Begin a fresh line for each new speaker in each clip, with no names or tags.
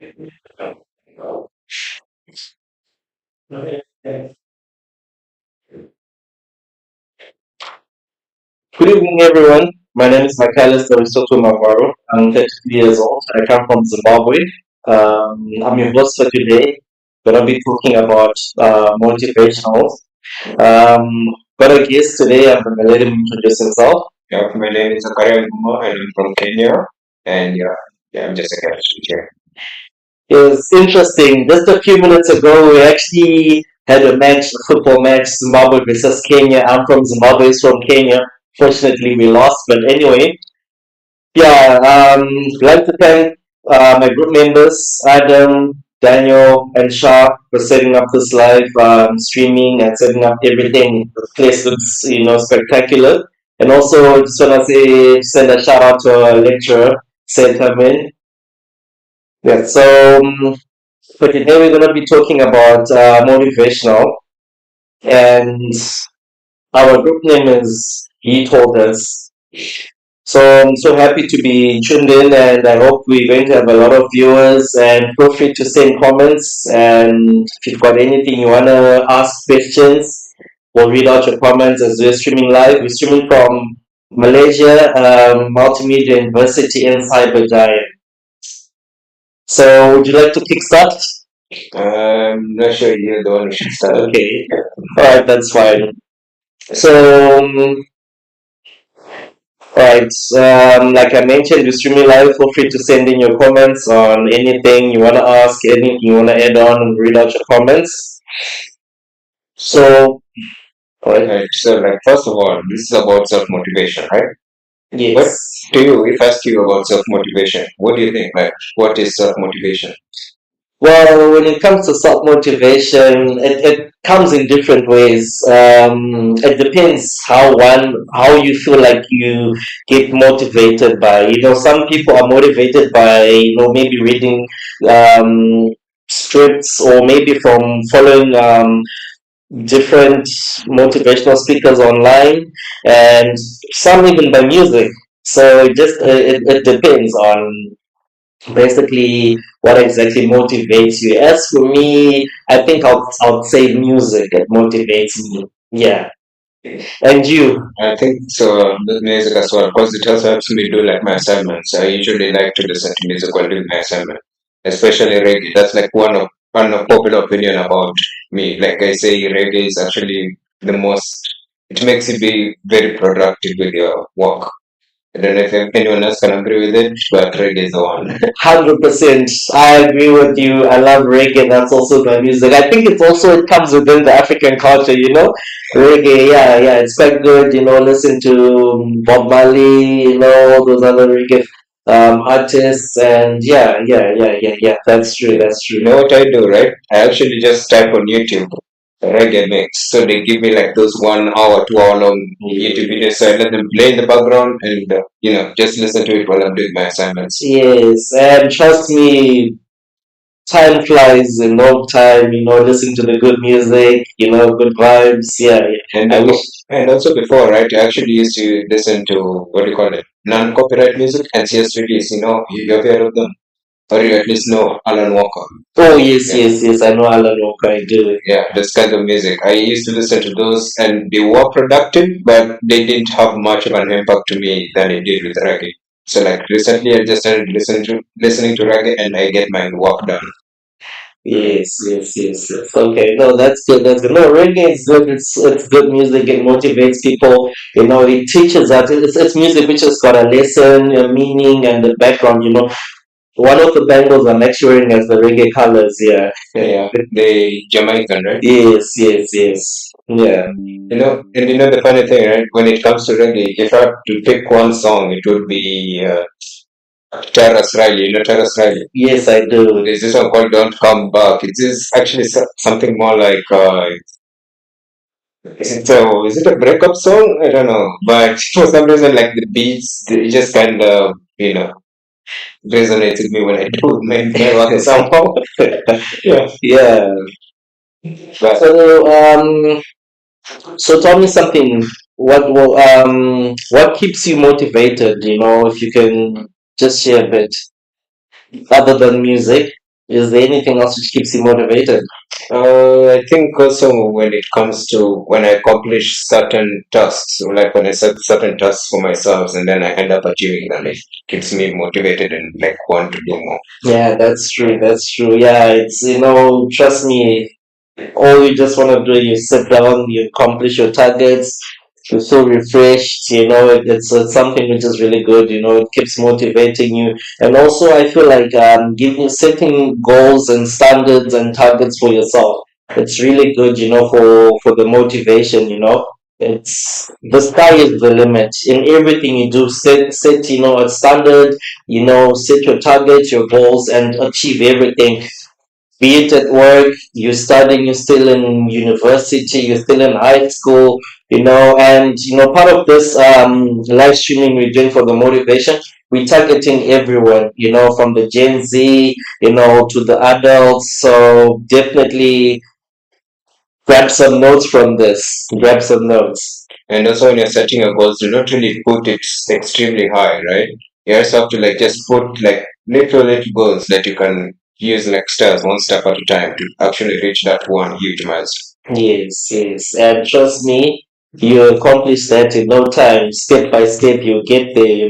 Good evening, everyone. My name is Michaelis Aristotle Navarro. I'm 33 years old. I come from Zimbabwe. I'm your host for today. Gonna be talking about motivational. Um, got a guest today. I'm gonna let him introduce himself.
Yeah, my name is Zakaria Nguma and I'm from Kenya. And yeah, I'm just a chemistry here.
It's interesting. Just a few minutes ago, we actually had a match, a football match, Zimbabwe versus Kenya. I'm from Zimbabwe, he's from Kenya. Fortunately, we lost, but anyway, yeah, like to thank my group members, Adam, Daniel, and Shah, for setting up this live streaming and setting up everything. The place looks, spectacular. And also, just want to send a shout out to our lecturer, Said Amin. Yeah, so for today, we're going to be talking about motivational, and our group name is HeToldUs. So I'm so happy to be tuned in, and I hope we're going to have a lot of viewers. And feel free to send comments. And if you've got anything you want to ask questions, we'll read out your comments as we're streaming live. We're streaming from Malaysia Multimedia University in Cyber Giant. So would you like to kickstart?
I'm not sure you're the one who should start.
Okay, all right, that's fine. So Alright, like I mentioned, you're streaming live. Feel free to send in your comments on anything you want to ask, anything you want to add on, and read out your comments. So, alright,
Right. So, like, first of all, this is about self motivation, right? What
yes.
do you, if I ask you about self motivation, what do you think? Like, what is self motivation?
Well, when it comes to self motivation, it comes in different ways. It depends how you feel like you get motivated by. Some people are motivated by maybe reading um, scripts, or maybe from following different motivational speakers online, and some even by music. So it depends on basically what exactly motivates you. As for me, I think I'll say music that motivates me. Yeah. And you?
I think so, with music as well, because it also helps me do like my assignments. I usually like to listen to music while doing my assignment, especially reggae. That's like one of popular opinion about me. Like I say, reggae is actually the most. It makes you be very productive with your work. I don't know if anyone else can agree with it, but reggae is the one.
100%. I agree with you. I love reggae. That's also my music. I think it comes within the African culture. Reggae. Yeah, yeah. It's quite good. Listen to Bob Marley. All those other reggae artists. And yeah. That's true. That's
You
true.
know what I do, right? I actually just type on YouTube reggae mix. So they give me like those 1 hour, 2 hour long YouTube videos. So I let them play in the background and, just listen to it while I'm doing my assignments.
Yes, and trust me, time flies in no time. Listen to the good music. Good vibes. Yeah, yeah.
And
I
I
wish.
and also before, right, I actually used to listen to, what do you call it, non-copyright music and CS release, you've heard of them. Or you at least know Alan Walker.
Oh yes,
Yeah.
yes. I know Alan Walker. I do.
Yeah, those kinds of music. I used to listen to those and they were productive, but they didn't have much of an impact to me than it did with reggae. So like recently I just started listening to reggae and I get my work done.
Yes. Okay, no, that's good. That's good. No, reggae is good. It's good music. It motivates people. It teaches us. It's music which has got a lesson, a meaning, and the background. One of the bangles I'm lecturing as the reggae colors. Yeah.
Yeah, the Jamaican, right?
Yes. Yeah.
And the funny thing, right? When it comes to reggae, if I had to pick one song, it would be Terrace Riley. You know Terrace Riley?
Yes, I do.
There's this one called Don't Come Back. It is actually something more like, is it a breakup song? I don't know. But for some reason, like the beats, they just kind of, resonates with me when I do my work somehow. Yeah.
Yeah.
But
So tell me something. What keeps you motivated? If you can just share a bit, other than music. Is there anything else which keeps you motivated?
I think also when it comes to when I accomplish certain tasks, or like when I set certain tasks for myself and then I end up achieving them, it keeps me motivated and like want to do more.
Yeah, that's true. That's true. Yeah, it's, trust me, all you just want to do, you sit down, you accomplish your targets, you're so refreshed, it's something which is really good, it keeps motivating you. And also, I feel like giving setting goals and standards and targets for yourself, it's really good, for the motivation, it's the sky is the limit in everything you do. Set a standard, set your targets, your goals, and achieve everything, be it at work, you're studying, you're still in university, you're still in high school, and part of this live streaming we're doing for the motivation, we're targeting everyone, from the Gen Z, to the adults. So definitely grab some notes from this. Grab some notes.
And also when you're setting your goals, do not really put it extremely high, right? You also have to like just put like little goals that you can use like steps, one step at a time to actually reach that one huge milestone.
Yes, yes. And trust me, you accomplish that in no time. Step by step, you get there,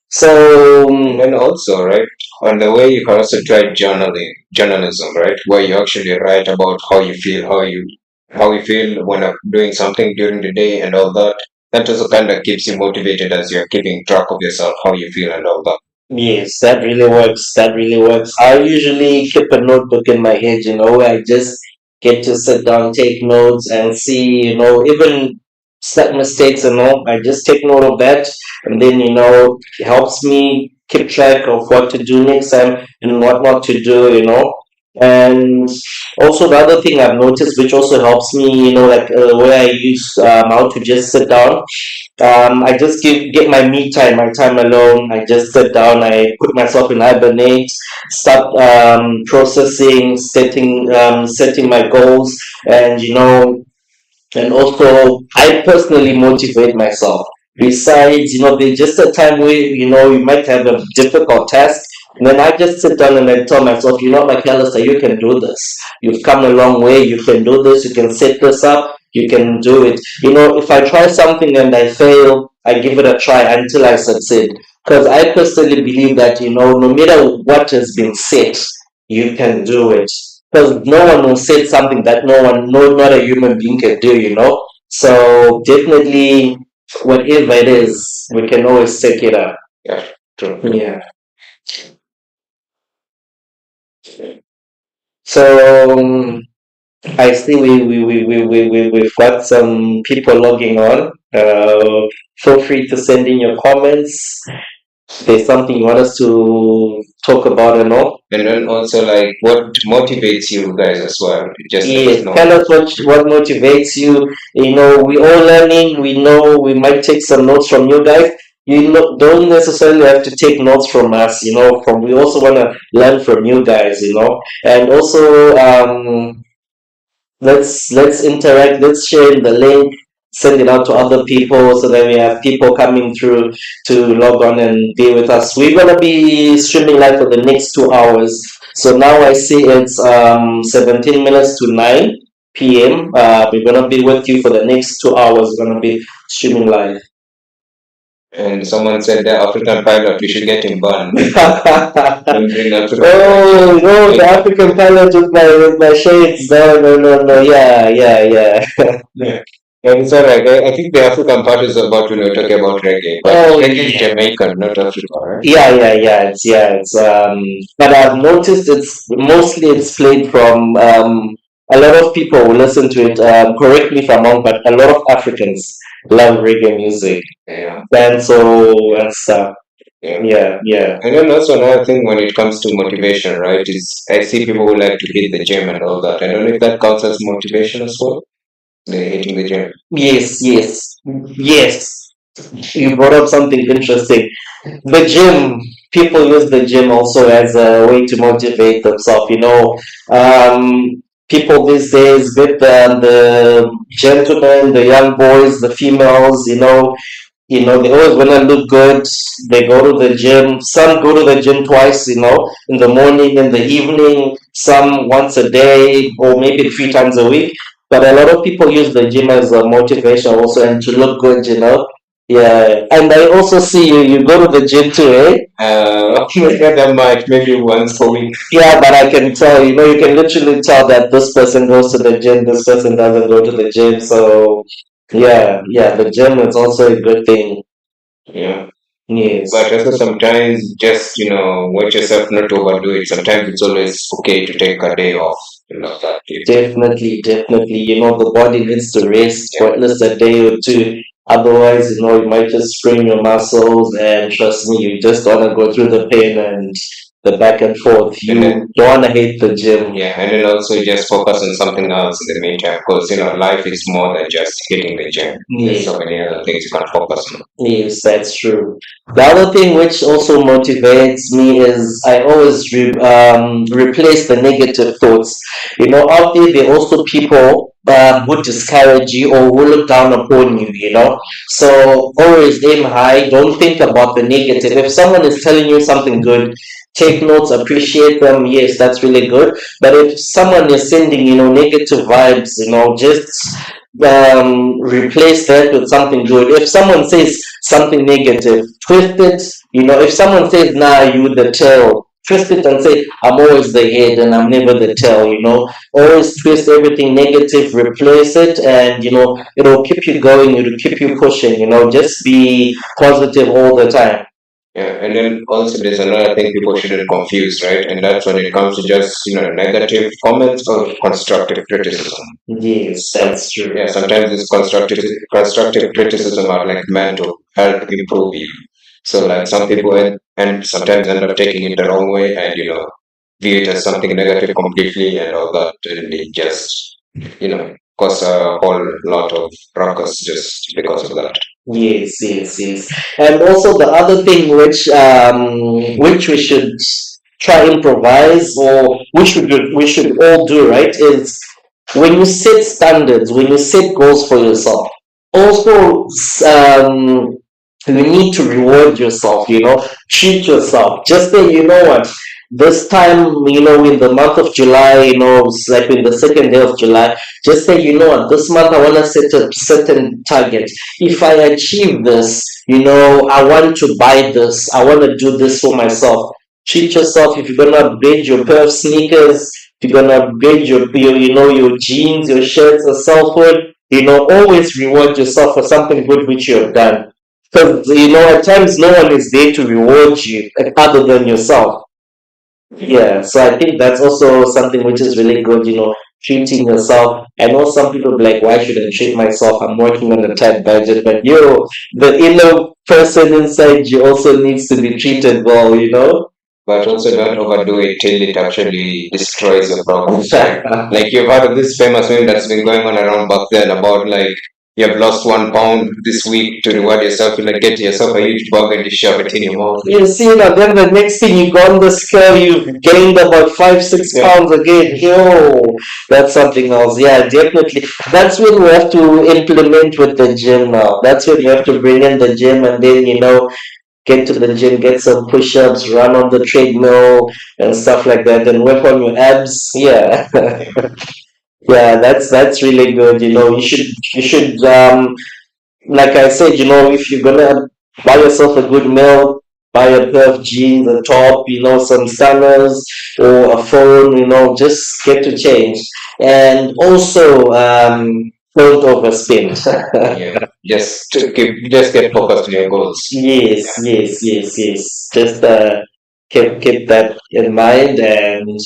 So,
And also, right, on the way you can also try journalism, right, where you actually write about how you feel when doing something during the day and all that. That also kind of keeps you motivated as you're keeping track of yourself, how you feel and all that.
yes, that really works. That really works. I usually keep a notebook in my head, where I just get to sit down, take notes, and see, even set mistakes and all. I just take note of that, and then, it helps me keep track of what to do next time and what not to do, And also, the other thing I've noticed, which also helps me, like where I use how to just sit down, I just get my me time, my time alone. I just sit down, I put myself in hibernate, start processing, setting my goals, and and also I personally motivate myself. Besides, there's just a time where you might have a difficult task, and then I just sit down and I tell myself, McAllister, you can do this. You've come a long way. You can do this. You can set this up. You can do it. If I try something and I fail, I give it a try until I succeed. Because I personally believe that no matter what has been said, you can do it, because no one will say something that no, not a human being can do, So definitely, whatever it is, we can always take it up.
Yeah, true.
Yeah. So I see we've got some people logging on. Feel free to send in your comments. If there's something you want us to talk about and all.
And then also like what motivates you guys as well. Just let us
Yes,
know.
tell us what motivates you. We all learning. We know we might take some notes from you guys. Don't necessarily have to take notes from us. From we also want to learn from you guys. And also let's interact. Let's share the link. Send it out to other people so that we have people coming through to log on and be with us. We're gonna be streaming live for the next 2 hours. So now I see it's 17 minutes to 9 p.m. We're gonna be with you for the next 2 hours. We're gonna be streaming live.
And someone said the African pilot, we should get him banned. Don't bring African
Oh no, the African pilot with my shades. No. Yeah.
And it's alright. I think the African part is about when we're talking about reggae. But
Oh,
reggae is Jamaican, not Africa, right?
It's but I've noticed it's played from a lot of people who listen to it. Correct me if I'm wrong, but a lot of Africans love reggae music,
Yeah.
dancehall and stuff.
Yeah.
Yeah.
And then also another thing when it comes to motivation, right, is I see people who like to hit the gym and all that. I don't know if that counts as motivation as well. They're hitting the gym.
Yes. You brought up something interesting. The gym, people use the gym also as a way to motivate themselves. People these days, with the gentlemen, the young boys, the females, They always want to look good. They go to the gym. Some go to the gym twice, in the morning, in the evening, some once a day, or maybe 3 times a week. But a lot of people use the gym as a motivation also and to look good. Yeah. And I also see you go to the gym too, eh?
Not that much, maybe once per week.
Yeah, but I can tell, you can literally tell that this person goes to the gym, this person doesn't go to the gym. So, yeah, the gym is also a good thing.
Yeah.
Yes.
But also sometimes just, watch yourself not to overdo it. Sometimes it's always okay to take a day off. That.
Definitely. The body needs to rest for at least a day or two. Otherwise, you might just sprain your muscles, and trust me, you just don't want to go through the pain and the back and forth.
And
You
then,
don't want to hate the gym.
yeah, and then also just focus on something else in the meantime. Because, life is more than just hitting the gym. There's so many other things you can focus on.
Yes, that's true. The other thing which also motivates me is I always replace the negative thoughts. Out there are also people who discourage you or who look down upon you. So always aim high. Don't think about the negative. If someone is telling you something good, take notes, appreciate them. Yes, that's really good. But if someone is sending, negative vibes, just replace that with something good. If someone says something negative, twist it. If someone says, nah, you the tail, twist it and say, I'm always the head and I'm never the tail. Always twist everything negative, replace it, and it'll keep you going, it'll keep you pushing. Just be positive all the time.
Yeah, and then also there's another thing people shouldn't confuse, right? And that's when it comes to just, negative comments or constructive criticism.
Yes, that's true.
Yeah, sometimes this constructive criticism are like meant to help improve you. So like some people and sometimes end up taking it the wrong way and view it as something negative completely and all that, and it just cause a whole lot of ruckus just because of that.
Yes. And also the other thing which we should try improvise, or we should all do, right, is when you set standards, when you set goals for yourself, also you need to reward yourself. Treat yourself. Just say, what, this time, in the month of July, it's like in the second day of July, just say, what, this month I want to set a certain target. If I achieve this, I want to buy this, I want to do this for myself. Treat yourself. If you're gonna upgrade your pair of sneakers, if you're gonna upgrade your jeans, your shirts, or cell phone, always reward yourself for something good which you have done. Because at times no one is there to reward you other than yourself. Yeah, so I think that's also something which is really good, treating yourself. I know some people be like, why should I treat myself? I'm working on a tight budget, but the inner person inside you also needs to be treated well.
But also don't overdo it till it actually destroys your progress. Like you've heard of this famous meme that's been going on around back then about like you have lost 1 pound this week to reward yourself, get yourself a huge burger and you shove it in your mouth.
You see, now then the next thing you go on the scale, you've gained about 5, 6 pounds again. Yo, that's something else. Yeah, definitely. That's when we have to implement with the gym now. That's when you have to bring in the gym and then, get to the gym, get some push ups, run on the treadmill and stuff like that, and work on your abs. Yeah. Yeah, that's really good. You should like I said, if you're gonna buy yourself a good meal, buy a pair of jeans, a top, some sandals or a phone, just get to change. And also, don't overspend.
Yeah, just get focused on your goals.
Yes. Just keep that in mind, and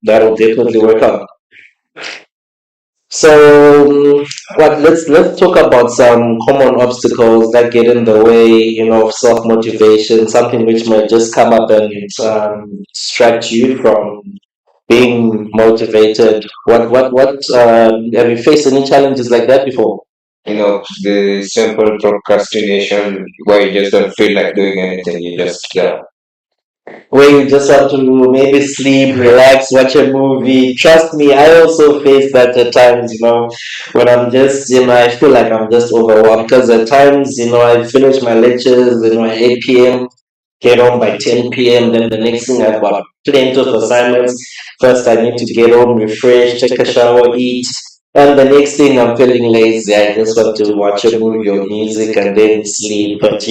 that'll definitely work out. So, let's talk about some common obstacles that get in the way, of self motivation. Something which might just come up and distract you from being motivated. What have you faced any challenges like that before?
The simple procrastination where you just don't feel like doing anything. You just
where you just want to maybe sleep, relax, watch a movie. Trust me, I also face that at times, when I'm just, I feel like I'm just overwhelmed because at times, I finish my lectures, at 8 p.m., get home by 10 p.m., then the next thing I've got plenty of assignments. First, I need to get home, refresh, take a shower, eat. And the next thing I'm feeling lazy, I just want to watch a movie or music and then sleep. But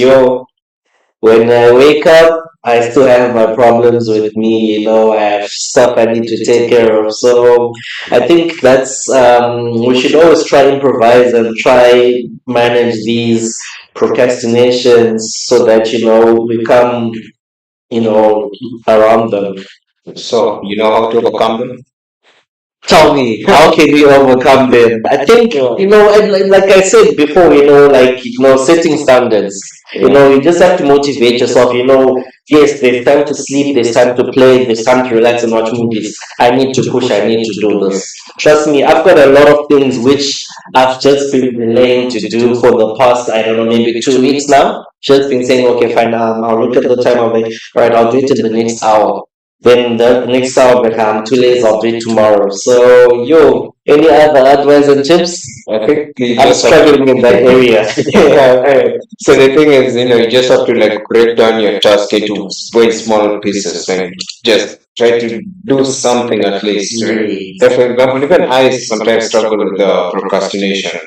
when I wake up, I still have my problems with me. I have stuff I need to take care of. So I think we should always try improvise and try manage these procrastinations so that we come around them.
So, you know how to overcome them?
Tell me, how can we overcome them? I think, like I said before, setting standards. You just have to motivate yourself. Yes, there's time to sleep, there's time to play, there's time to relax and watch movies. I need to push, I need to do this. Trust me, I've got a lot of things which I've just been delaying to do for the past, I don't know, maybe 2 weeks now. Just been saying, okay, fine, I'll look at the time, I'll like, all right, I'll do it in the next hour. Then the next hour become 2 days, I'll do it tomorrow. So, any other advice and tips?
I think you
I'm
just have
struggling in that
to.
area.
Yeah. So the thing is, you just have to like break down your task into way smaller pieces. Like just try to do something at least. Right?
Yes.
For example, even I sometimes struggle with procrastination.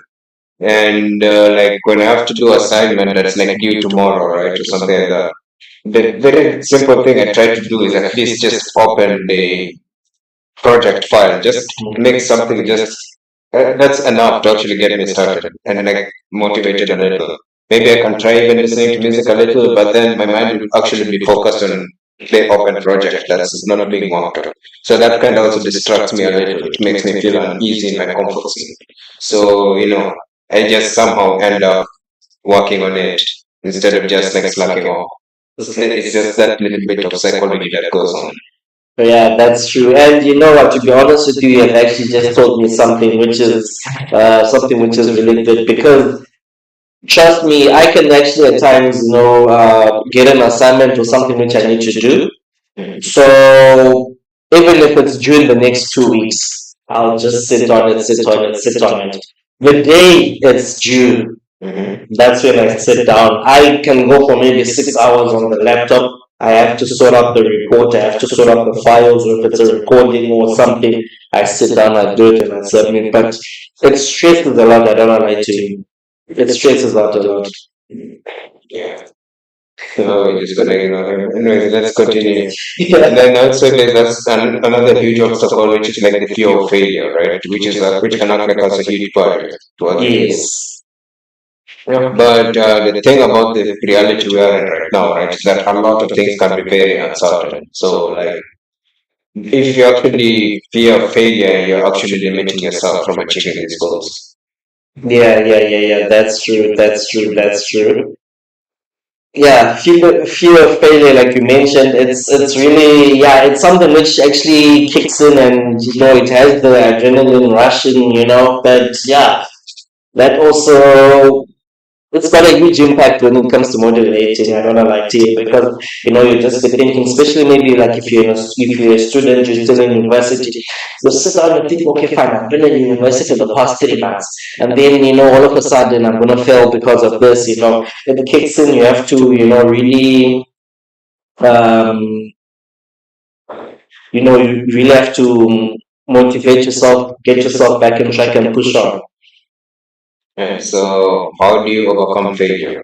And like when I have to do assignment that's like due tomorrow, right, or something like that. The very simple thing I try to do is at least just open the project file, just make something just that's enough to actually get me started and like motivated a little. Maybe I can try even listening to music a little, but then my mind will actually be focused on the open project that's not being worked on. So that kind of also distracts me a little. It makes me feel uneasy in my comfort zone. So, I just somehow end up working on it instead of just like slacking off. It's just that little bit of psychology that goes on.
Yeah, that's true. And you know what? To be honest with you, you have actually just told me something which is really good because trust me, I can actually at times, get an assignment or something which I need to do. So even if it's during the next 2 weeks, I'll just sit on it, sit on it, sit on it. The day it's due, that's when I sit down. I can go for maybe 6 hours on the laptop. I have to sort out the report, I have to sort out the files, or if it's a recording or something, I sit down, I do it, and I submit. But it stresses a lot, I don't know lie to you. It stresses out a lot.
Yeah. Oh, we're just gonna ignore him. Anyways, let's continue. And
Yeah.
then also like that's another huge obstacle, which is like the fear of failure, right? Which can act like as a huge barrier to achieving.
Yes.
Yeah. But the thing about the reality we are in right now, right, is that a lot of things can be very uncertain. So like if you actually fear failure, you're actually limiting yourself from achieving these goals.
Yeah, yeah, yeah, yeah. That's true. That's true. That's true. Yeah, fear of failure, like you mentioned, it's really, yeah, it's something which actually kicks in, and it has the adrenaline rushing, but yeah, that also, it's got a huge impact when it comes to motivating. I don't know, like to because you just be thinking, especially maybe like if you're a student, you're still in university, you sit down and think, okay, fine, I've been in university for the past 3 months, and then all of a sudden I'm gonna fail because of this. It kicks in. You have to really um, you really have to motivate yourself, get yourself back on track, and push on.
Yeah. So how do you overcome failure?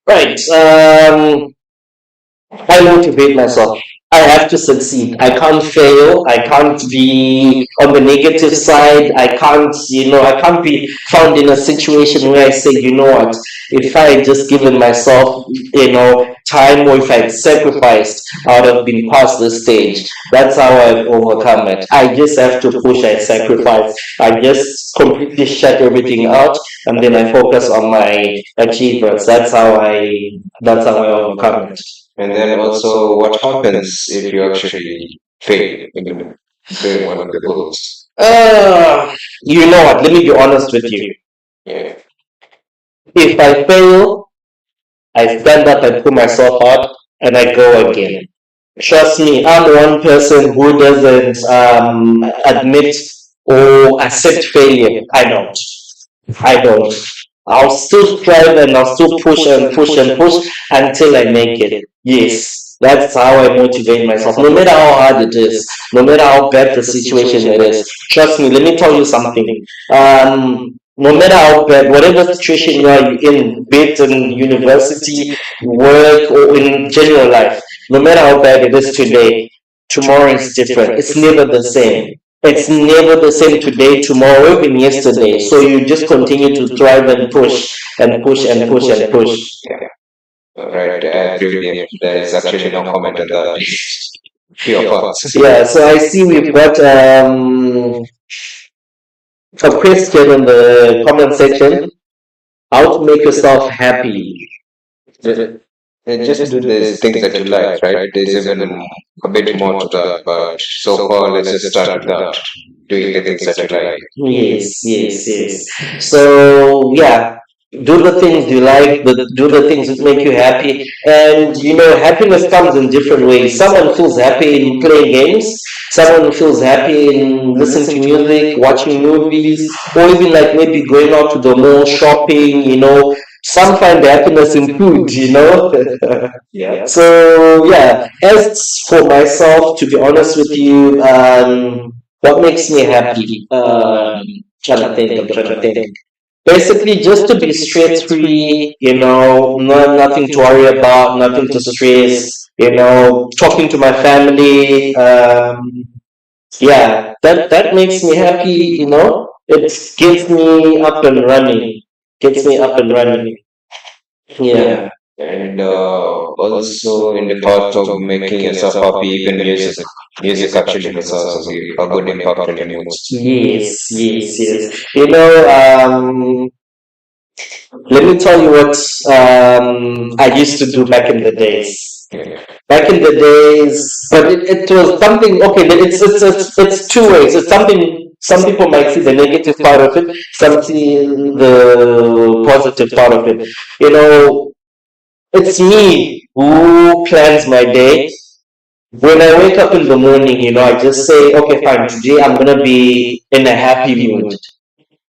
Right. I motivate myself. I have to succeed. I can't fail. I can't be on the negative side. I can't be found in a situation where I say, what, if I had just given myself, time, or if I'd sacrificed, I would have been past this stage. That's how I've overcome it. I just have to push, I sacrifice. I just completely shut everything out, and then I focus on my achievements. That's how I overcome it.
And then also, what happens if you actually fail in doing one of the goals?
You know what? Let me be honest with you.
Yeah.
If I fail, I stand up and pull myself out. and I go again. Trust me, I'm one person who doesn't admit or accept failure. I don't. I'll still strive and I'll still push and push and push until I make it. Yes, that's how I motivate myself. No matter how hard it is, no matter how bad the situation it is. Trust me, let me tell you something. No matter how bad, whatever situation you are in, be it in university, work, or in general life, no matter how bad it is today, tomorrow is different. It's never the same. It's never the same today, tomorrow, even yesterday. So you just continue to thrive and push and push and push and push.
Yeah. Right, I agree with you. There is actually no comment on that. Few of us.
Yeah, so I see we've got a question in the comment section. How to make yourself happy?
And just do these things that you like, right? There's even a bit more to that, but so far, let's just start with that. Doing the things that you like.
Yes, yes, yes. So yeah, do the things you like, do the things that make you happy, and happiness comes in different ways. Someone feels happy in playing games. Someone feels happy in listening to music, watching movies, or even like maybe going out to the mall, shopping. Some find happiness in food.
Yeah.
So yeah, as for myself, to be honest with you, what makes me happy? I'm trying to think. Basically, just to be stress free, nothing to worry about, nothing to stress, talking to my family. Yeah, that makes me happy. It gets me up and running. Gets me up and running. Yeah.
Yeah. And also in the part of making yourself happy, even music. Music actually has also a good impact on your moods.
Yes, yes, yes. Let me tell you what I used to do back in the days.
Yeah.
Back in the days, but it was something. Okay, it's two ways. It's something. Some people might see the negative part of it. Some see the positive part of it. It's me who plans my day. When I wake up in the morning, I just say, okay, fine, today I'm gonna be in a happy mood.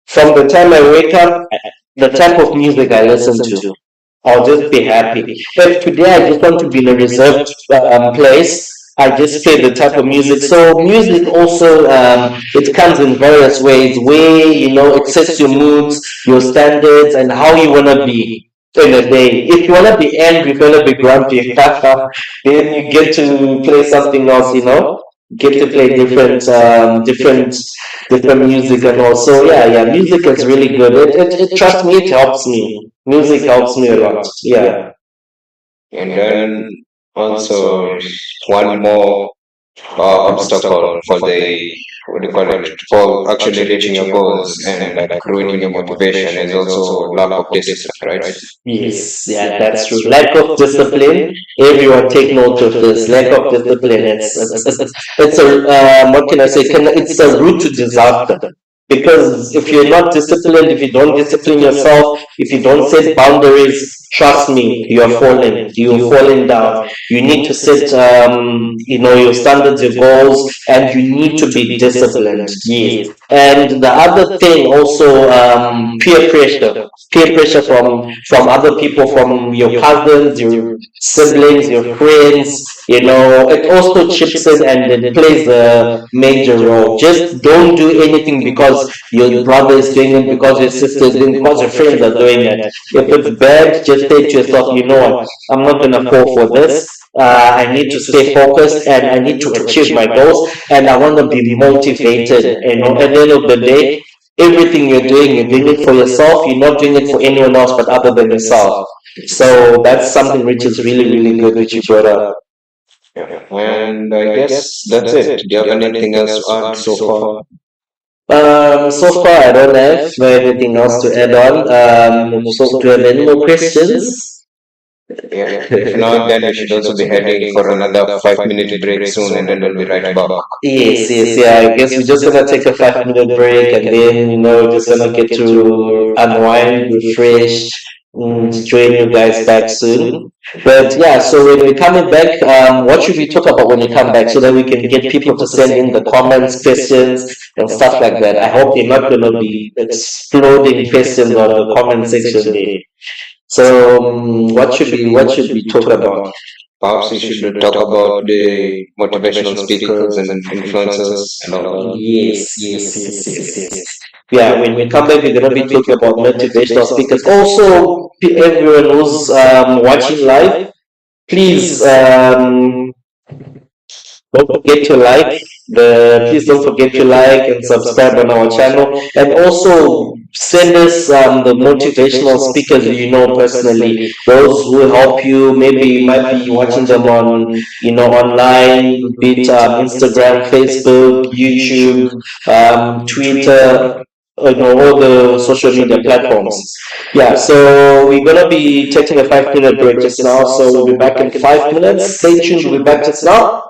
From the time I wake up, the type of music I listen to, I'll just be happy. If today I just want to be in a reserved place, I just play the type of music. So music also, it comes in various ways. Where it sets your moods, your standards, and how you wanna be in a day. If you wanna be angry, if you wanna be grumpy, then you get to play something else. Get to play different music and all. So yeah, yeah, music is really good. Trust me, it helps me. Music helps me a lot. Yeah.
And then also one more obstacle for the what do you call it for actually reaching your goals and like ruining your motivation is also lack of discipline, right?
Yes, yeah, that's true. Lack of discipline. Everyone take note of this. Lack of discipline. It's a what can I say? It's a route to disaster. Because if you're not disciplined, if you don't discipline yourself, if you don't set boundaries, trust me, you're falling down. You need to set, your standards, your goals, and you need to be disciplined. Yes. And the other thing also, peer pressure from other people, from your cousins, your siblings, your friends. It also chips in and it plays a major role. Just don't do anything because your brother is doing it, because your sister is doing it, because your friends are doing it. If it's bad, just say to yourself, you know what, I'm not gonna fall for this. I need to stay focused and I need to achieve my goals and I want to be motivated. At the end of the day, everything you're doing it for yourself. You're not doing it for anyone else but other than yourself. So that's something which is really, really good which you brought up.
Yeah. And I guess that's it. Do you have anything else to add so far?
So far, I don't have anything else to add on. So, do you have any more questions?
Yeah. If not, then we should also be heading for another 5 minute break soon, and then we'll be right back.
Yes, yes, yeah. I guess we're just gonna take a 5 minute break and then just gonna get to unwind, refresh, to join you guys back soon. But yeah, so when we're coming back, what should we talk about when we come back so that we can get people to send in the comments, questions, and stuff like that? I hope you're not going to be exploding questions on the comment section there. So, what should we talk about?
Perhaps we should talk about the motivational speakers and influencers and all that.
Yes. Yeah, when we come back, we're gonna be talking about motivational speakers. Also, everyone who's watching live, please don't forget to like please don't forget to like and subscribe on our channel, and also send us the motivational speakers you know personally, those who help you. Maybe you might be watching them on online, be it Instagram, Facebook, YouTube, Twitter, all the social media platforms. Yeah, so we're gonna be taking a 5 minute break just now, so we'll be back in 5 minutes. Stay tuned, we'll be back just now.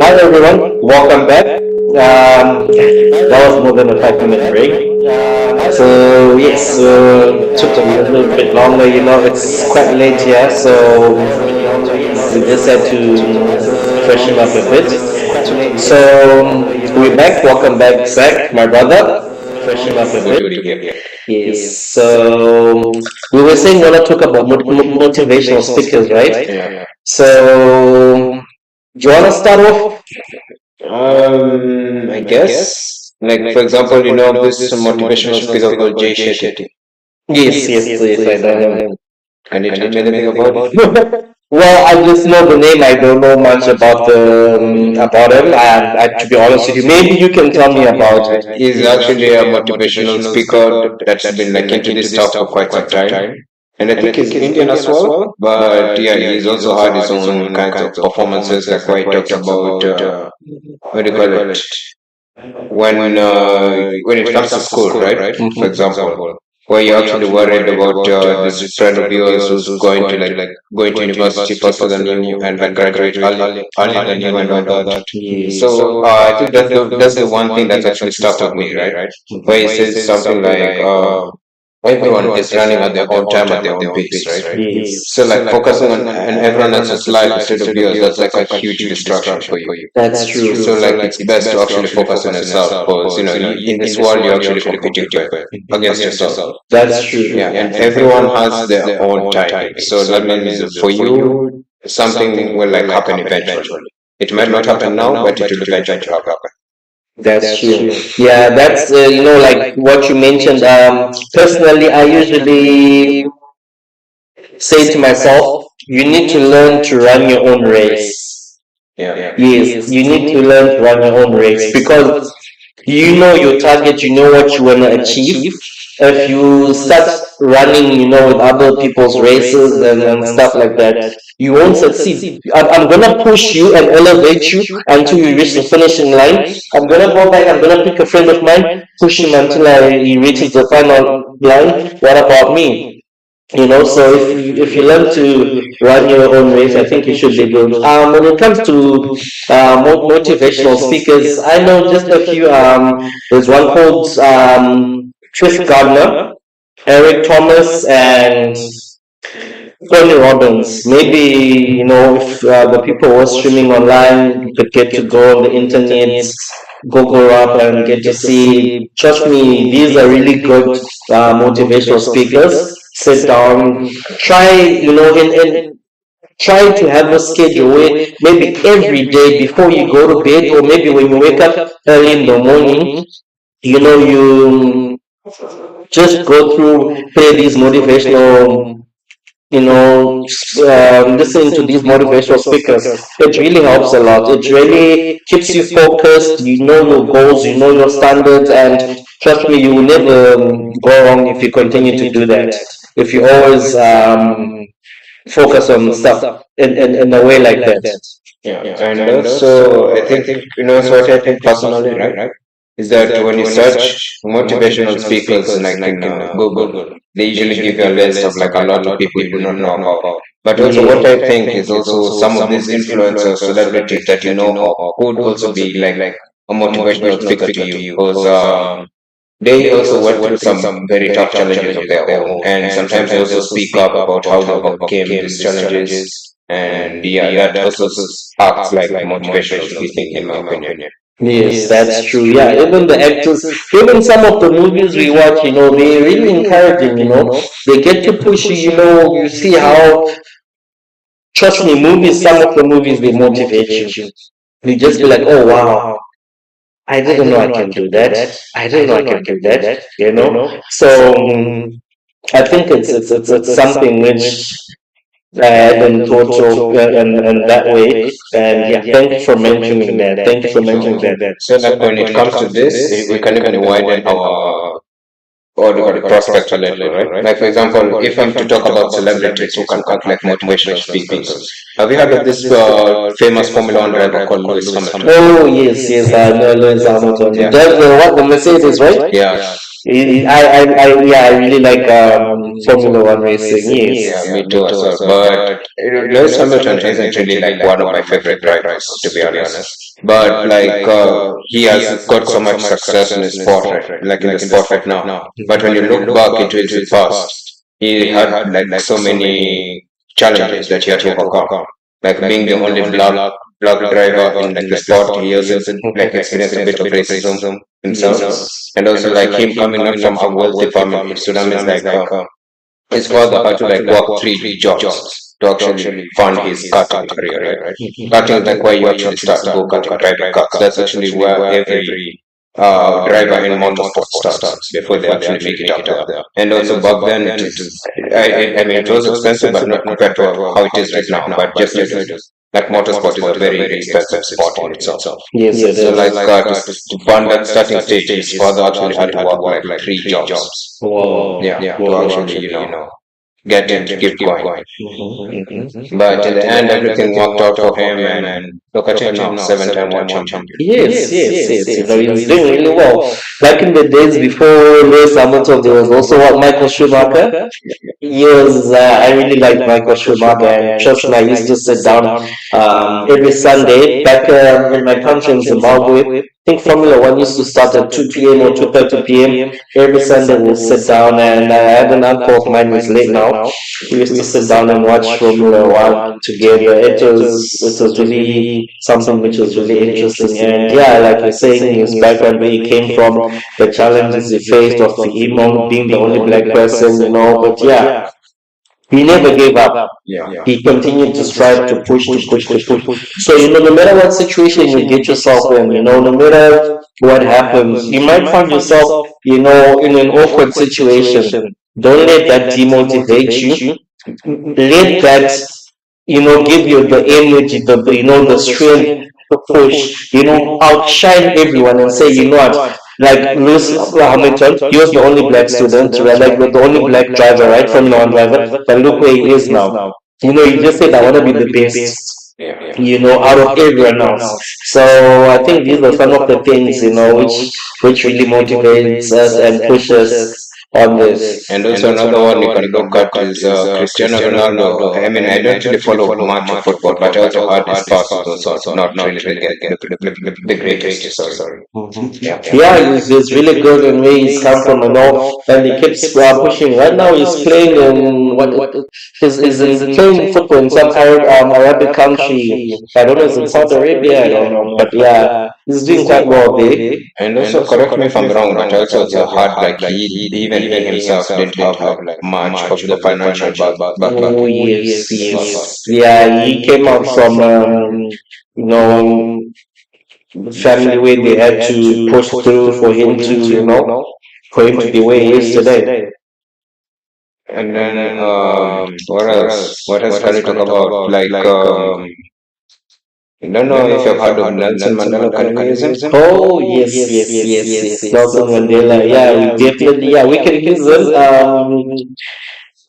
Hi everyone, welcome back. That was more than a 5 minute break. So yes, took a little bit longer. It's quite late here, so we just had to freshen up a bit. So we're back. Welcome back, my brother. Freshen up a
Good
bit.
to hear.
Yes. So we were saying we want to talk about motivational speakers, right?
Yeah.
So do you want to start off?
I guess, like for example, this motivational speaker called Jay Shetty.
Yes, I know him.
Can you tell me anything about it?
Well, I just know the name. I don't know much about about him. To be honest with you, maybe you can tell me about it.
He's actually a motivational speaker that's been like into this stuff for quite some time. And I think he's Indian as well. But yeah, he's also had his own kinds of performances, like where he talks about what do you call it? When it comes to school, right? For
Mhm.
example. were you actually worried about this friend of yours who's going to going to university faster than you and like graduate earlier than you and all that?
Yes.
So I think that's the one thing that's actually stuck with me, right? Where he says something like, everyone is running at their own time at their own pace, right? So
Yes.
like focusing on everyone else's life instead of yours, that's like a huge distraction for you.
That's
So
true.
like it's best to actually focus on yourself because in this world you're actually competing against yourself.
That's true.
Yeah, and everyone has their own timing. So that means for you, something will like happen eventually. It might not happen now, but it will eventually happen.
That's true. Yeah, that's like what you mentioned. Personally, I usually say to myself, you need to learn to run your own race.
Yeah.
Yes, you need to learn to run your own race because you know your target, you know what you want to achieve. If you start running, with other people's races and stuff like that, you won't succeed. I'm gonna push you and elevate you until you reach the finishing line. I'm gonna go back, I'm gonna pick a friend of mine, push him until he reaches the final line. What about me? So if you learn to run your own race, I think you should be good. When it comes to motivational speakers, I know just a few. There's one called Chris Gardner, Eric Thomas, and Tony Robbins. Maybe if the people were streaming online, you could get to go on the internet, Google up, and get to see. Trust me, these are really good motivational speakers. Sit down, try and try to have a schedule where maybe every day before you go to bed, or maybe when you wake up early in the morning, you just go through play these motivational listening to these motivational speakers. It really helps a lot. It really keeps you focused. You know your goals, you know your standards, and trust me, you will never go wrong if you continue to do that. If you always focus on stuff in a way like that.
Yeah, and also I think so what I think personally, right, is that when you search motivational speakers like in Google, they usually give you a list of like a lot of people you do not know about. But also, what I think is also some of these influencers, celebrities that you know of could also be like a motivational speaker to you because they also went through some very tough challenges of their own, and sometimes they also speak up about how they overcame these challenges. And yeah, that also acts like motivational speaking, in my opinion.
Yes, that's true. Yeah, even the actors, even some of the movies we watch, they're really encouraging, They get to push you, you see how, trust me, some of the movies, they motivate you. You just be like, oh wow, I didn't know I can do that. I didn't know I can do that. So I think it's something which I hadn't thought of in that way. And yeah, thank you for mentioning that. Thank you for mentioning that.
So like when it comes to this, we can even widen our or the prospect a little, right? Like for example, if I'm to talk about celebrities who can act like motivational speakers, have you heard of this famous Formula One driver called Lewis Hamilton?
Oh yes, yes, I know Lewis Hamilton.
Yeah.
That's the Mercedes, right?
Yeah.
Yeah, I really like Formula One racing. Yes.
Yeah, me too as well. But Lewis Hamilton isn't really like one of my favorite drivers, to be honest. But like he has got so much success in his sport, right? Like in the sport right now. But when you look back into his past, he had like so many challenges that he had to overcome. Like being the only black driver in like the sport, he also like experienced a bit of racism himself, and also like him coming up from a wealthy family. So that means like his father had to like work three jobs to actually fund his karting career, right? Karting is like where you actually start go karting, driving cars. That's actually where every driver in motorsport starts before they actually make it up there. And also back then, I mean, it was expensive, but not compared to how it is right now. But just like motorsport is a very expensive sport in itself.
Yes, it
So
is.
like to fund that starting stage, his father actually had to work like three jobs.
Wow.
Yeah, to
Wow.
actually get him to keep going.
Mhm, mhm.
But in the end, everything worked out for him, and Look at him now, seven-time world champion.
Yes. You know, he's doing really well. Back in the days before Lewis Hamilton, there was also what Michael Schumacher. Yes, I really like Michael Schumacher, and trust me, I used to sit down every Sunday back in my country in Zimbabwe. I think Formula One used to start at 2 p.m. or 2:30 p.m. Every Sunday we'll sit down, and I have an uncle of mine who's late now. We used to sit down and watch Formula One together. It was really something which was really interesting, and yeah, like you're saying, his background where he came from, the challenges he faced of being the only black person, but yeah, he never gave up.
Yeah.
He continued to strive to push. So, no matter what situation you get yourself in, no matter what happens, you might find yourself, in an awkward situation. Don't let that demotivate you. Let that, give you the energy, the strength to push, outshine everyone and say, what, like Lewis Hamilton, he was the only black student, right? Like the only black driver, right? Formula One driver, but look where he is now. He just said, I want to be the best,
Yeah.
out of everyone else. So I think these are some of the things, which really motivates us and pushes on this.
And also another one you can look at is Cristiano Ronaldo. I mean, I don't really follow much of football, but I also heard his past was also not really the greatest. Sorry. Yeah.
Yeah, he's really good in where he's come from and all, and he keeps pushing. Right now, he's playing in what he's playing football in some Arabic country. I don't know, is it Saudi Arabia? I don't know, but yeah, he's doing quite well there.
And also, correct me if I'm wrong, but also it's a hard, like he himself didn't have like much of the financial
Oh
background.
yes. Yeah, he came out from you know family where they had to push through for him to be where he is today.
And then what else? What else can we talk about? Like I don't know if you've heard of Nelson Mandela Canadianism.
Oh yes. Nelson Mandela. Yeah, we definitely, we can use him.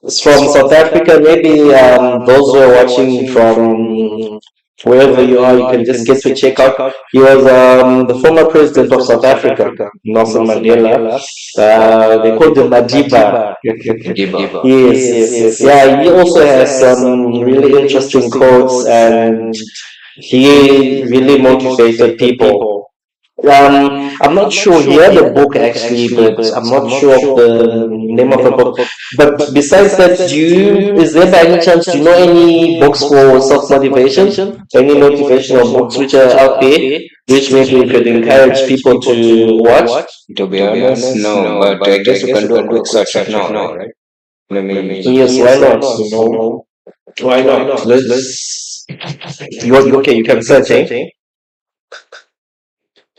It's from South Africa. Maybe those who are watching from wherever you are, you can just get to check out. He was the former president of South Africa, Nelson Mandela. They called him Madiba.
Giba.
Yes. Yeah, he also has some really interesting quotes, and he really motivated people. I'm not sure. He had a book actually, but I'm not sure of the name of the book. But besides that, is there by any chance, do you know any books for self motivation? Any motivational books which are out there, which maybe you could encourage people to watch?
To be honest, no. But I guess you can do a quick search right now, right? Let me.
Yes, why not? Why not? Okay, you can search, eh?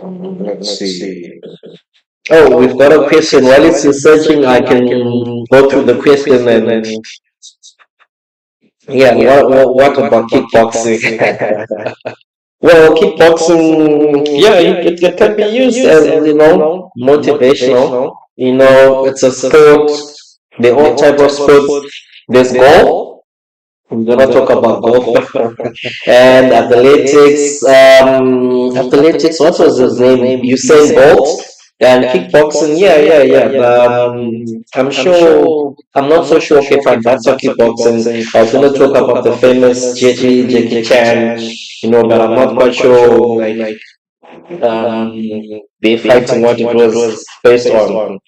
Let's see.
Oh, we've got a question. While it's researching, I can go through the question and yeah, what about kickboxing? Well, kickboxing, yeah, it can be used as, motivational. It's a sport, the all type of sports. There's golf. We're gonna talk about golf and athletics. Athletics. What was his name? Usain Bolt. And kickboxing. Yeah. I'm sure. I'm not so sure. Okay, fine. That's a kickboxing. I was gonna talk about the famous Jackie Chan. But I'm not quite sure. Like they fighting what it was based on.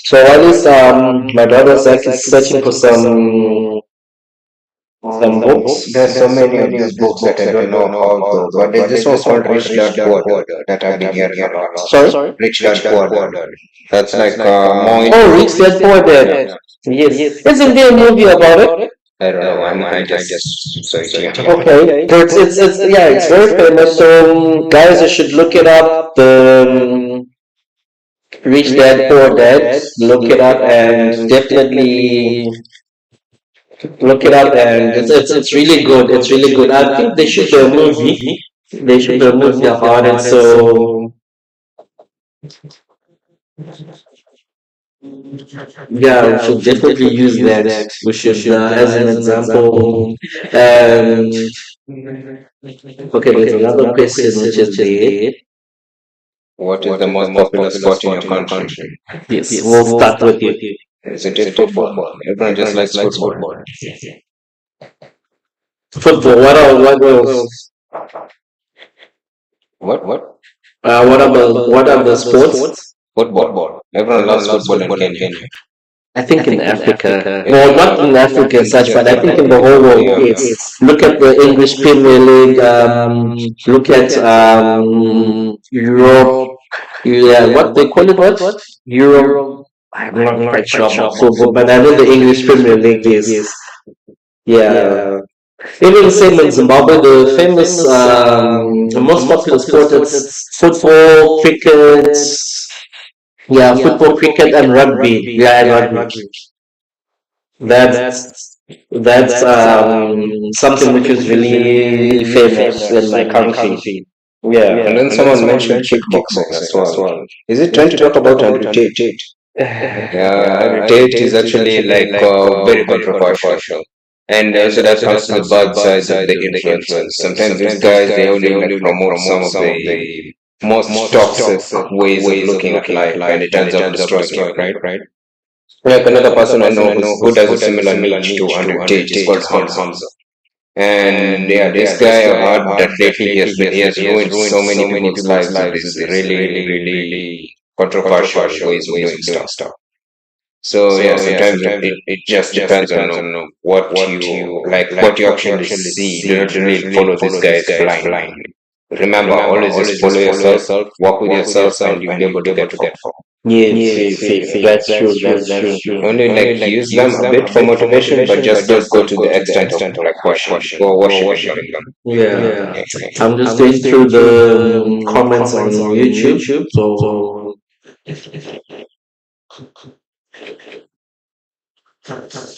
So at least my brother's actually searching for some books.
There's so many of these books that I don't know about though. But there's this one called Rich Dad Poor Dad that I've been hearing a lot.
Sorry?
Rich Dad Poor Dad. That's like more.
Oh, Rich Dad Poor Dad. Yes. Isn't there a movie about it?
I don't know. I just searching it.
Okay. So it's very famous. So guys, you should look it up. The Rich Dad Poor Dad. Look it up and definitely look it up. And it's really good. It's really good. I think they should do a movie. They should do a movie about it. So Yeah, we should definitely use that. We should, as an example, um, okay, there's another question which is there.
What is the most popular sport in your country?
Yes, we'll start with you.
Is it football? Everyone just likes football.
Football. What else?
What?
What other sports?
Football. Everyone loves football in Kenya.
I think in Africa, well,
Yeah,
not in Africa as such, but I think in the whole world,
yeah,
yes. Look at the English Premier League. Look at Europe. Yeah, what they call it? What Europe? I'm not quite sure about football, but I know the English Premier League is. Yeah, even same in Zimbabwe, the famous, the most popular sport it's football, cricket. Yeah, football, cricket, and rugby. Yeah, and rugby. That's something which is really famous in my country. Yeah.
And then someone mentioned kickboxing as well. Is it trying to talk about Andrew Tate? Yeah, Andrew Tate is actually like very controversial. And also that comes to the bad sides of the influencers. Sometimes these guys they only like promote some of the most toxic ways of looking at life, and it ends up destroying it, right? Like another person I know who does a similar niche to Andrew Tate is called Hamza. And yeah, this guy I've heard that lately he has ruined so many people's lives with this really controversial ways of doing stuff. So yeah, sometimes it just depends on what you like, what you actually see. Do not really follow this guys blindly. Remember, always just follow yourself, work with yourself, and you'll be able to get far.
Yes, yes, that's true. That's true.
Only like use them a bit for motivation, but just don't go to the extent of like worshiping them.
Yeah,
Yeah.
I'm just going through the comments on YouTube. So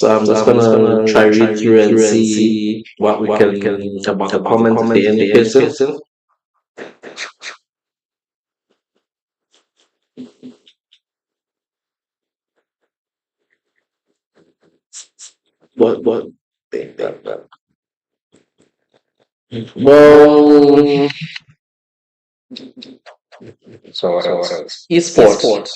I'm just gonna try read through and see what we can about the comments. If there are any questions. What? Well,
So what else?
esports.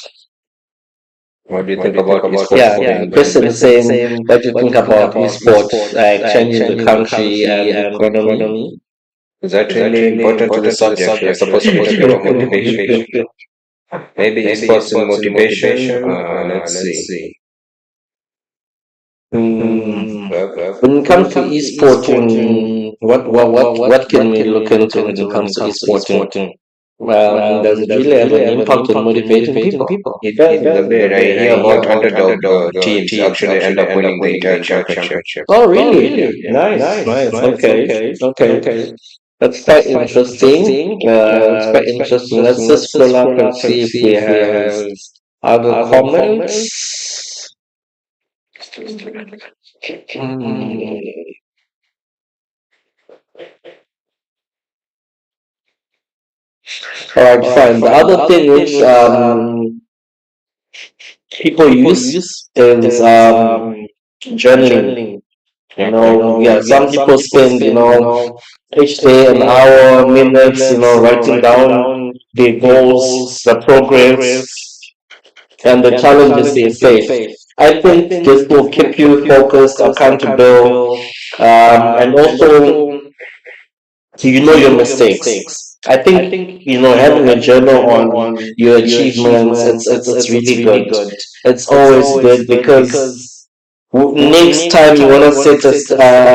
What do you think about esports?
Yeah, the question is saying, what do you think about esports, like changing the country and economy?
Is that really important to the subject? You're supposed to talk about motivation. Maybe esports and motivation. Let's see.
When it comes to esporting, what can we look into when it comes to esporting? Does it really have an impact on motivating people?
It does a bit. I hear about underdog teams actually end up winning the entire championship.
Oh, really? Nice. Okay. That's quite interesting. It's quite interesting. Let's just scroll up and see if we have other comments. Hmm. All right, fine. The other thing which people use is journaling. Yeah, some people spend each day an hour, minutes, writing down their goals, the progress, and the challenges they face. I think this will keep you focused, accountable, and also you know your mistakes. I think having a journal on your achievements, it's really good. It's always good because next time you want to set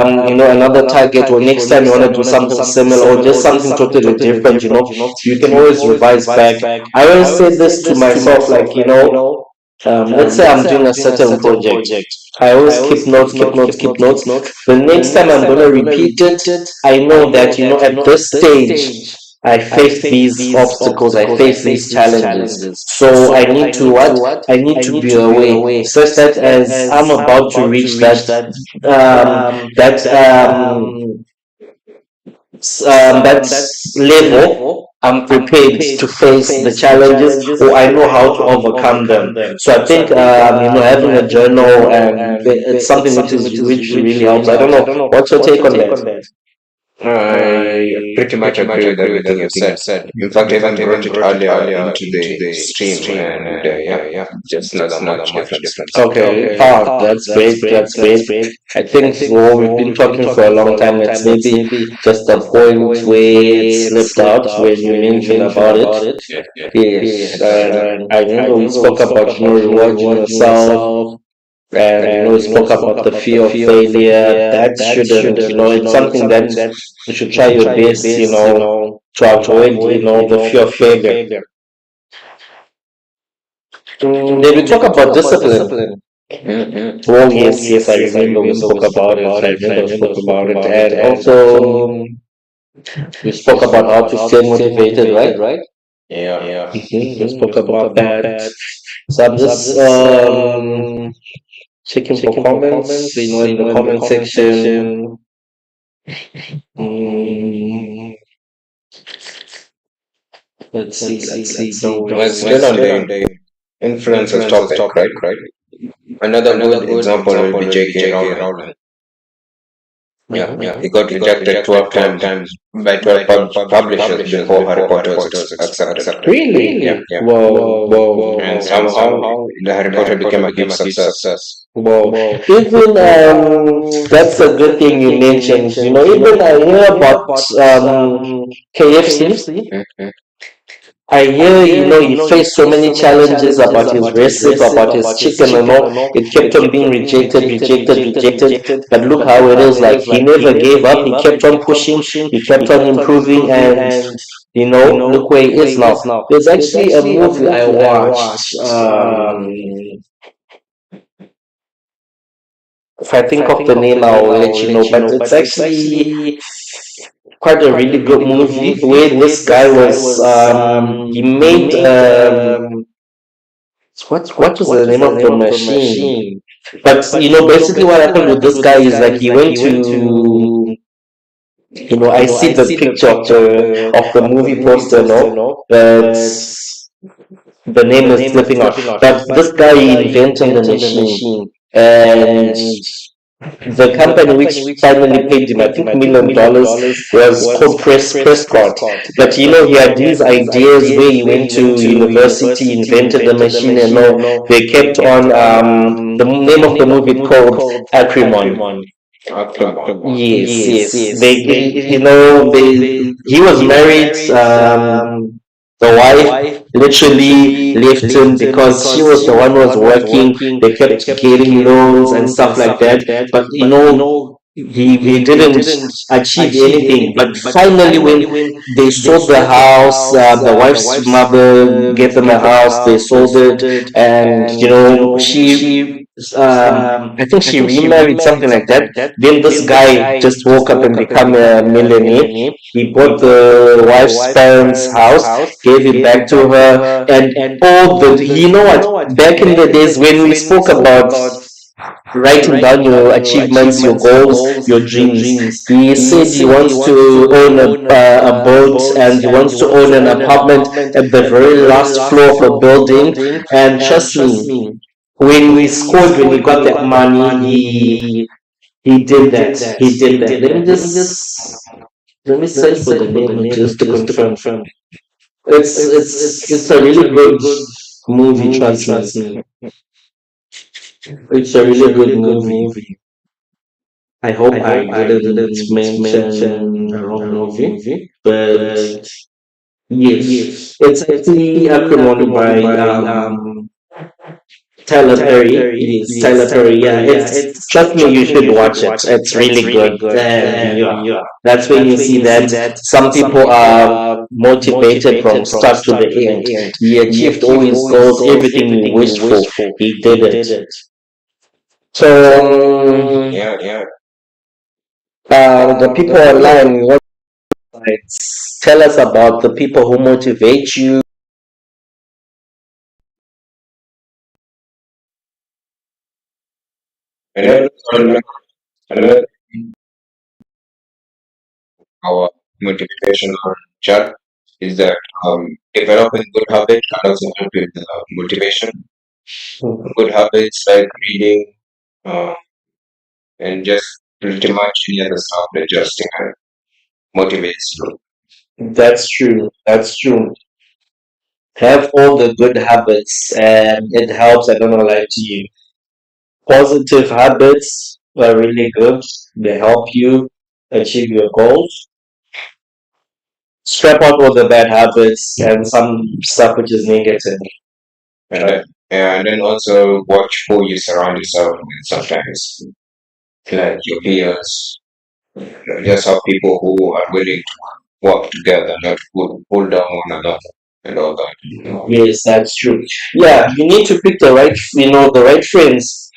another target, or next time you want to do something similar or just something totally different, you can always revise back. I always say this to myself, like, let's say I'm doing a certain project. I always keep notes. The next time I'm gonna repeat it, I know that at this stage I faced these obstacles, I faced these challenges. So I need to what? I need to be aware, such that as I'm about to reach that that level, I'm prepared to face the challenges, or I know how to overcome them. So I think having a journal, it's something which really helps. I don't know. What's your take on that?
I pretty much agree with everything you said. In fact, I even brought it earlier into the stream, and yeah, just not that much difference.
Okay. Oh, that's great. That's great. I think so. We've been talking for a long time. It's maybe just a point where it slipped out when you mentioned about it.
Yeah, yeah.
Yes, and I remember we spoke about rewarding yourself, and we spoke about the fear of failure. That shouldn't, it's something that you should try your best, to avoid, the fear of failure. Then we talk about discipline. Oh yes, yes, I remember we spoke about it. I remember we spoke about it, and also we spoke about how to stay motivated, right?
Yeah.
We spoke about that. So I'm just checking for comments, in the comment section. Mm, let's see.
Well, still on the influences topic, right? Another good example will be J.K. Rowling. Yeah,
Mhm.
he got rejected 12 times by 12 publishers before Harry Potter was accepted.
Really?
Yeah, yeah.
Whoa.
And somehow the Harry Potter became a huge success.
Whoa. Even that's a good thing you mentioned. Even I hear about KFC.
Mhm.
I hear, he faced so many challenges about his recipe, about his chicken and all. It kept on being rejected. But look how it is. Like, he never gave up. He kept on pushing. He kept on improving. And, look where he is now. There's actually a movie I watched. If I think of the name, I'll let you know. But it's actually quite a really good movie where this guy was, he made, what was the name of the machine? But basically what happened with this guy is like he went to, I see the picture of the movie poster, no, but the name is slipping out. But this guy invented the machine, and the company which finally paid him, I think $1 million, was called Prescott. But he had these ideas where he went to university, invented the machine and all. They kept on, the name of the movie called Acrimon. Yes. They, he was married. The wife literally left him because she was the one who was working. They kept getting loans and stuff like that. But he didn't achieve anything. But finally, when they sold the house, the wife's mother gave them a house. They sold it, and she, I think she remarried, something like that. Then this guy just woke up and become a millionaire. He bought the wife's parents' house, gave it back to her, and all the, what? Back in the days when we spoke about writing down your achievements, your goals, your dreams. He said he wants to own a boat, and he wants to own an apartment at the very last floor of a building. And trust me, when he got that money, he did that. He did that. Let me search for the name just to confirm. It's a really good movie. Trust me, it's a really good movie. I hope I didn't mention the wrong movie, but yes, it's actually acrimony by Tyler Perry. It is Tyler Perry. Yeah, it's, trust me, you should watch it. It's really good. And yeah, that's when you see that some people are motivated from start to the end. He achieved all his goals, everything he wished for. He did it. So
Yeah.
the people online, what tell us about the people who motivate you.
And another our motivational chat. is that developing good habits can also help with motivation. Good habits like reading uh, and just pretty much any other stuff that just motivates you.
That's true. That's true. Have all the good habits, and it helps. I don't know, like to you. Positive habits are really good. They help you achieve your goals. Scrap out all the bad habits and some stuff which is negative.
And then also watch who you surround yourself with sometimes, like your peers. Just have people who are willing to work together, not pull down one another and all that.
Yes, that's true. Yeah, you need to pick the right, the right friends.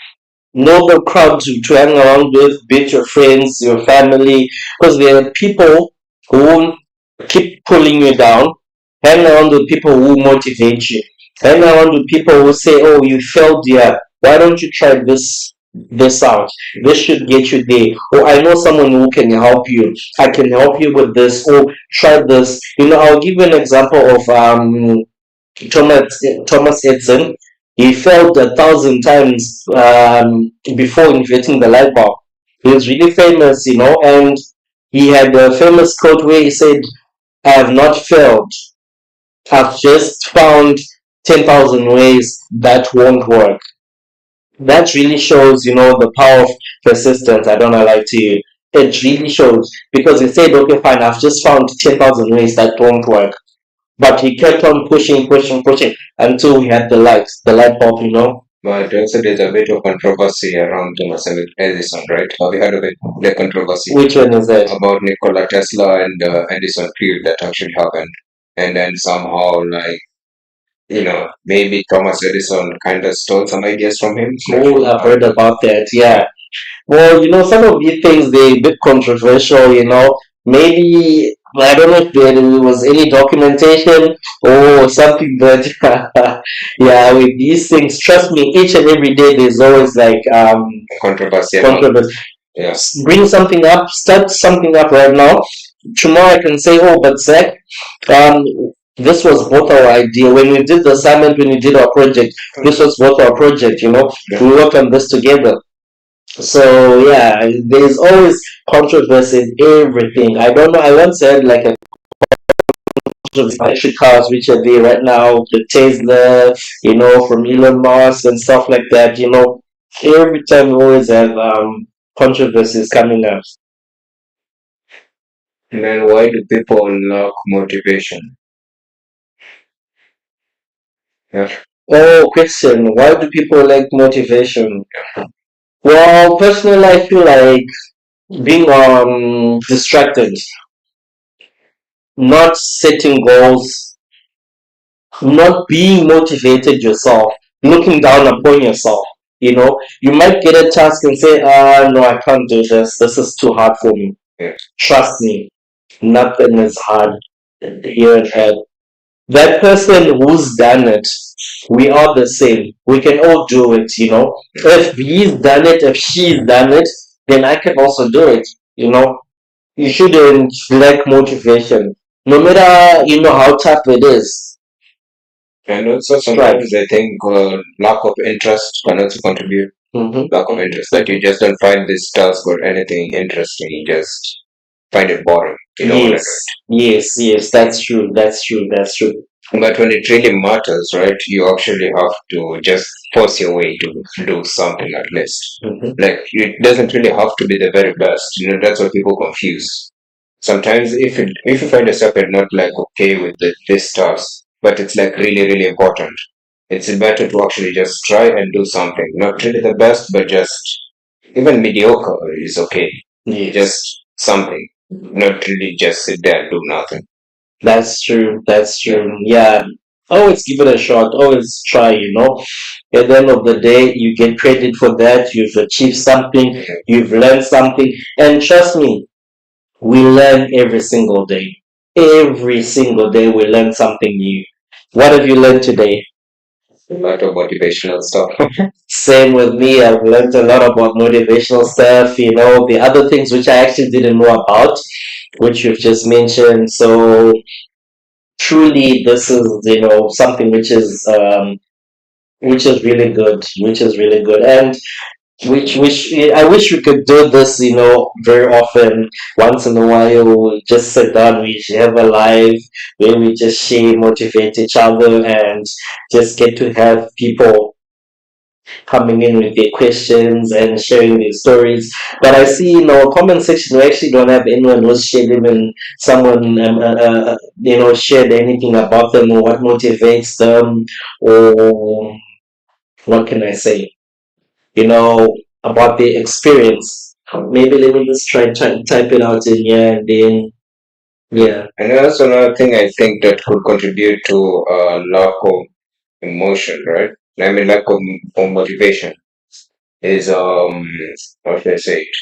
Know the crowd to hang around with, be it your friends, your family, because there are people who keep pulling you down. Hang around with people who motivate you. Hang around with people who say, "Oh, you failed here. Why don't you try this out? This should get you there." Oh, I know someone who can help you. I can help you with this. Oh, try this. I'll give you an example of Thomas Thomas Edison. He failed 1,000 times before inventing the light bulb. He was really famous, and he had a famous quote where he said, "I have not failed. I've just found 10,000 ways that won't work." That really shows, the power of persistence. I don't know, like to you. It really shows because he said, "Okay, fine. I've just found 10,000 ways that won't work." But he kept on pushing, pushing, pushing until he had the light bulb.
But also there's a bit of controversy around Thomas Edison, right? Have you heard of it? The controversy
Which one is that?
about Nikola Tesla and Edison feud that actually happened. And then somehow, like, maybe Thomas Edison kind of stole some ideas from him.
Oh, I've heard about that. Yeah. Well, some of these things they a bit controversial. Maybe I don't know if there was any documentation or something, but yeah, with these things, trust me, each and every day there's always like
Controversy.
controversy.
Yeah.
Bring something up, start something up right now. Tomorrow I can say, "Oh, but Zach, um, this was both our idea. When we did the assignment, when we did our project, this was both our project. We worked on this together." So yeah, there's always controversy in everything. I don't know. I once had like a electric cars which are there right now, the Tesla, from Elon Musk and stuff like that. Every time we always have controversies coming up.
And then why do people lack motivation? Yeah.
Oh, question. Why do people like motivation? Well, personally, I feel like being distracted, not setting goals, not being motivated yourself, looking down upon yourself. You might get a task and say, no, I can't do this. This is too hard for me.
Yeah.
Trust me, nothing is hard here and head. That person who's done it, we are the same. We can all do it. If he's done it, if she's done it, then I can also do it. You shouldn't lack motivation. No matter, how tough it is.
And also sometimes I think lack of interest can also contribute. Lack of interest, that you just don't find this task or anything interesting, you just find it boring.
Yes, that's true. That's true. That's true.
But when it really matters, right, you actually have to just force your way to do something at least. Like it doesn't really have to be the very best. That's what people confuse. Sometimes if you find yourself you're not like okay with this task, but it's like really, really important, it's better to actually just try and do something. Not really the best, but just even mediocre is okay.
Yes.
Just something. Not really just sit there and do nothing.
That's true. That's true. Yeah. Always give it a shot. Always try. At the end of the day, you get credit for that. You've achieved something. You've learned something. And trust me, we learn every single day. Every single day, we learn something new. What have you learned today?
A lot of motivational stuff.
Same with me. I've learned a lot about motivational stuff. The other things which I actually didn't know about, which you've just mentioned. So truly this is something which is really good, and which I wish we could do this, very often. Once in a while, just sit down, we have a live where we just share, motivate each other, and just get to have people coming in with their questions and sharing their stories. But I see in our comment section, we actually don't have anyone who's shared even someone, shared anything about them or what motivates them, or what can I say, about their experience. Maybe let me just try and type it out in here, and then yeah.
And also another thing I think that could contribute to lack of emotion, right? I mean, lack of motivation is how should I say it?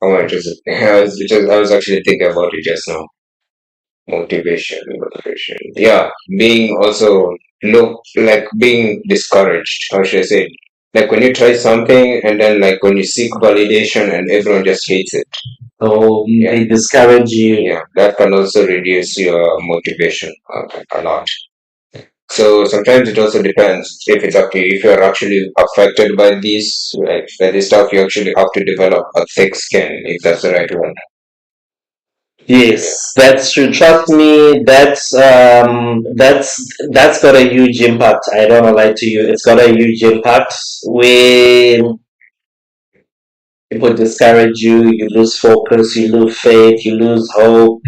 How much is it? I was actually thinking about it just now. Motivation. Yeah, being also look like being discouraged. How should I say it? Like when you try something and then like when you seek validation and everyone just hates it.
Oh,
Yeah,
they discourage you.
yeah, that can also reduce your motivation a lot. So sometimes it also depends if it's up to you. If you're actually affected by this, like by this stuff, you actually have to develop a thick skin, if that's the right one.
Yes, that's true. Trust me, that's got a huge impact. I don't wanna lie to you. It's got a huge impact when people discourage you, you lose focus, you lose faith, you lose hope.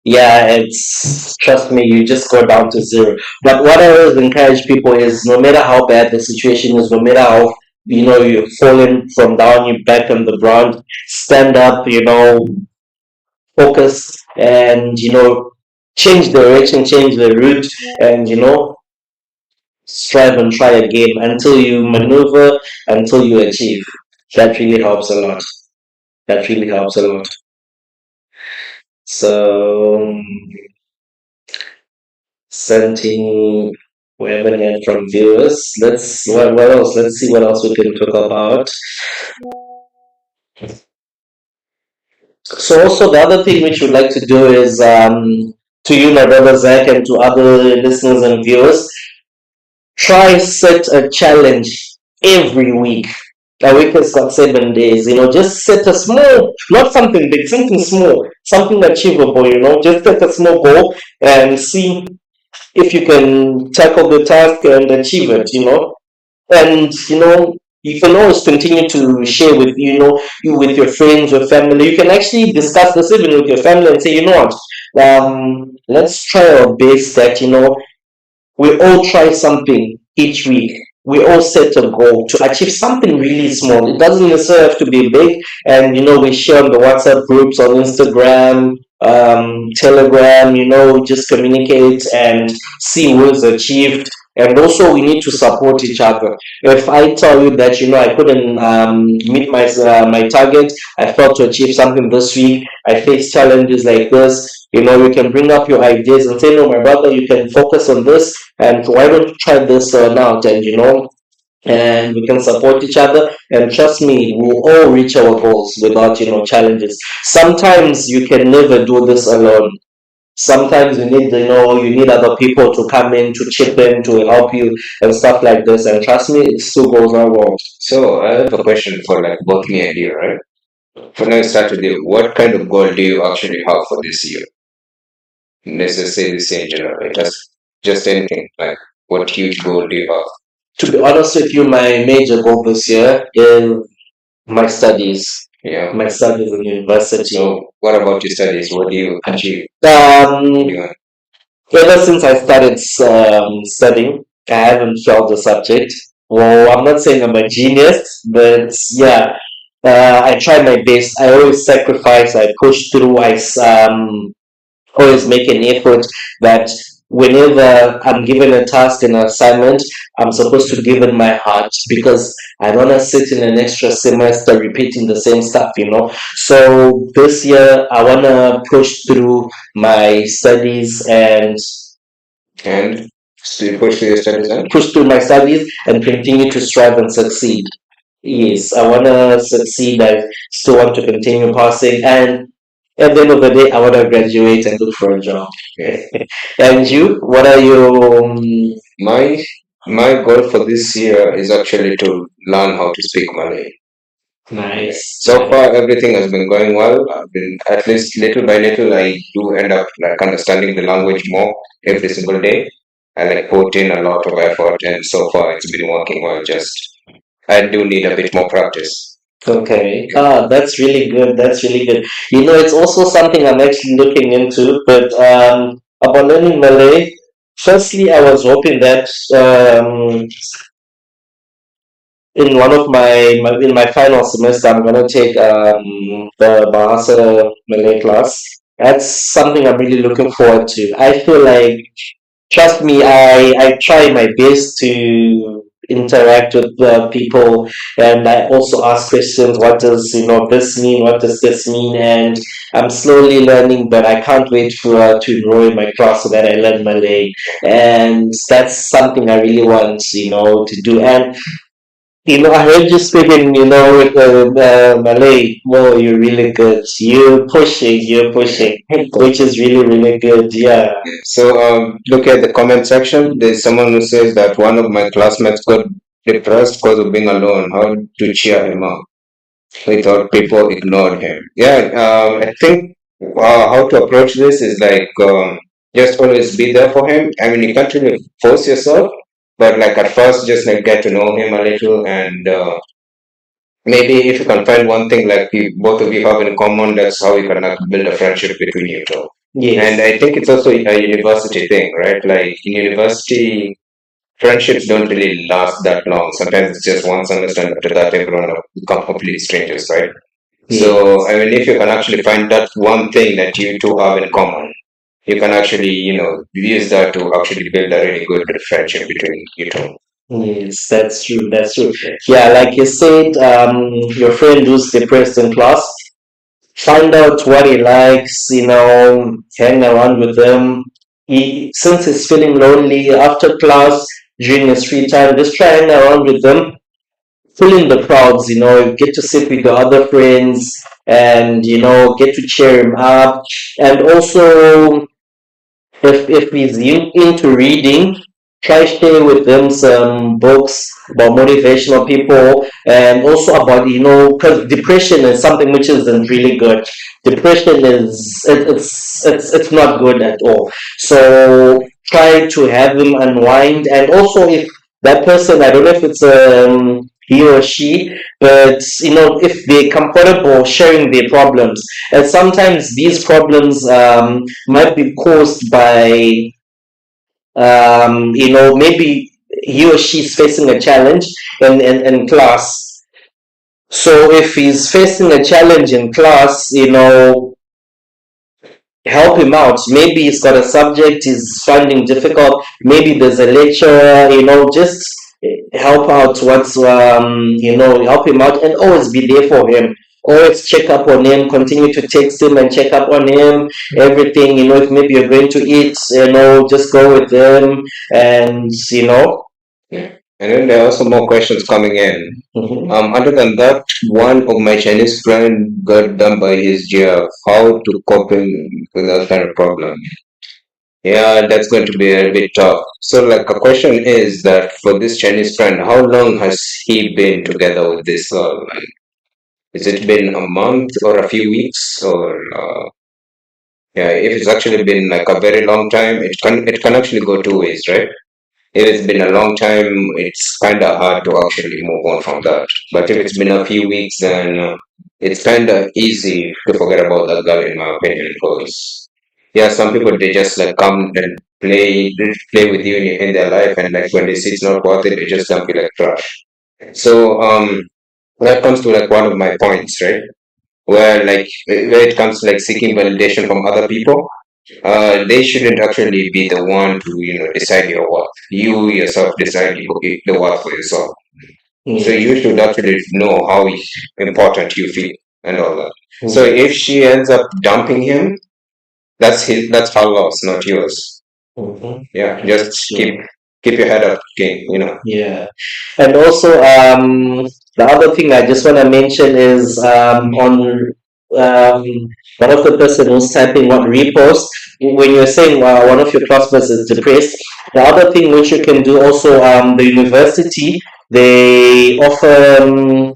Yeah, it's trust me, you just go down to zero. But what I always encourage people is no matter how bad the situation is, no matter how you've fallen from down, you back on the ground, stand up, focus, and change direction, change the route, and strive and try again until you maneuver, until you achieve. That really helps a lot. That really helps a lot. So, something we haven't heard from viewers. What else? Let's see what else we can talk about. So also the other thing which we'd like to do is, to you, my brother Zach, and to other listeners and viewers, try set a challenge every week. A week has got 7 days. Just set a small, not something big, something small, something achievable. Just set a small goal and see if you can tackle the task and achieve it. And you can always continue to share with you with your friends, your family. You can actually discuss this even with your family and say, what, let's try our best that we all try something each week. We all set a goal to achieve something really small. It doesn't necessarily have to be big. And we share on the WhatsApp groups, on Instagram, Telegram. Just communicate and see what's achieved. And also, we need to support each other. If I tell you that I couldn't meet my target, I failed to achieve something this week. I faced challenges like this. You can bring up your ideas and say, no, my brother, you can focus on this, and why don't you try this out? And and we can support each other. And trust me, we'll all reach our goals without challenges. Sometimes you can never do this alone. Sometimes you need other people to come in, to chip in, to help you and stuff like this. And trust me, it still goes on well.
So I have a question for like both me and you, right? For now, start with you. What kind of goal do you actually have for this year? Let's just say this year in general, right? Just anything. Like, what huge goal do you have?
To be honest with you, my major goal this year is my studies.
Yeah.
My studies in university.
So, what about your studies? What do you achieve?
Um, Ever since I started studying, I haven't failed the subject. Well, I'm not saying I'm a genius, but yeah, I try my best. I always sacrifice. I push through. Always make an effort that whenever I'm given a task and an assignment, I'm supposed to give it my heart because I don't want to sit in an extra semester repeating the same stuff. So this year, I want to push through my studies
And still push through your studies, and
push through my studies and continue to strive and succeed. Yes, I want to succeed. I still want to continue passing. And At the end of the day, I want to graduate and look for a job. And you, what are your
My my goal for this year is actually to learn how to speak Malay.
nice?
So far, everything has been going well. I've been at least little by little. I do end up like understanding the language more every single day. I like put in a lot of effort, and so far it's been working well. Just I do need a bit more practice.
Okay. Ah, that's really good. That's really good. You know, it's also something I'm actually looking into, but about learning Malay, firstly, I was hoping that in one of my in my final semester, I'm gonna take the Bahasa Malay class. That's something I'm really looking forward to. I feel like, trust me, I try my best to interact with people, and I also ask questions. What does this mean? What does this mean? And I'm slowly learning, but I can't wait for to enroll in my class so that I learn Malay. And that's something I really want to do. And I heard you speaking, with Malay. Well, you're really good. You're pushing, which is really, really good. Yeah.
So look at the comment section. There's someone who says that one of my classmates got depressed because of being alone. How to cheer him up? He thought people ignored him. Yeah, I think how to approach this is like just always be there for him. I mean, you can't really force yourself, but like at first, just like get to know him a little, and maybe if you can find one thing like you, both of you have in common, that's how you can like, build a friendship between you two. And
Yes.
I think it's also a university thing, right? Like in university, friendships don't really last that long. Sometimes it's just one semester, and after that, everyone will become complete strangers, right? So, I mean, if you can actually find that one thing that you two have in common, you can actually, use that to actually build a really good friendship between you two.
Yes, that's true. That's true. Yeah, like you said, your friend who's depressed in class, find out what he likes, hang around with him. Since he's feeling lonely after class, during his free time, just try hang around with them. Fill in the crowds, get to sit with your other friends and, get to cheer him up. And also, if he's into reading, try share with them some books about motivational people, and also about because depression is something which isn't really good. Depression is it's not good at all. So try to have them unwind, and also if that person, I don't know if it's he or she, but if they're comfortable sharing their problems, and sometimes these problems might be caused by maybe he or she is facing a challenge in class. So if he's facing a challenge in class, help him out. Maybe he's got a subject he's finding difficult. Maybe there's a lecturer, just help out what's help him out, and always be there for him. Always check up on him, continue to text him and check up on him, everything. If maybe you're going to eat, just go with them, and
And then there are also more questions coming in. Other than that, one of my Chinese friend got done by his GF. How to coping with that kind of problem? Yeah, that's going to be a bit tough. So, like, a question is that for this Chinese friend, how long has he been together with this girl? Like, has it been a month or a few weeks, or yeah, if it's actually been like a very long time, it can actually go two ways, right? If it's been a long time, it's kind of hard to actually move on from that. But if it's been a few weeks, then it's kind of easy to forget about that girl, in my opinion. Because yeah, some people they just like come and play with you in their life, and like when they see it's not worth it, they just dump you like trash. So that comes to like one of my points, right? Where it comes to like seeking validation from other people, they shouldn't actually be the one to decide your worth. You yourself decide the worth for yourself. So you should actually know how important you feel and all that. So if she ends up dumping him, that's her loss, not yours. Yeah, just keep your head up, King.
Yeah. And also, the other thing I just want to mention is on um, one of the person who's typing what repost. When you're saying one of your classmates is depressed, the other thing which you can do also, the university, they offer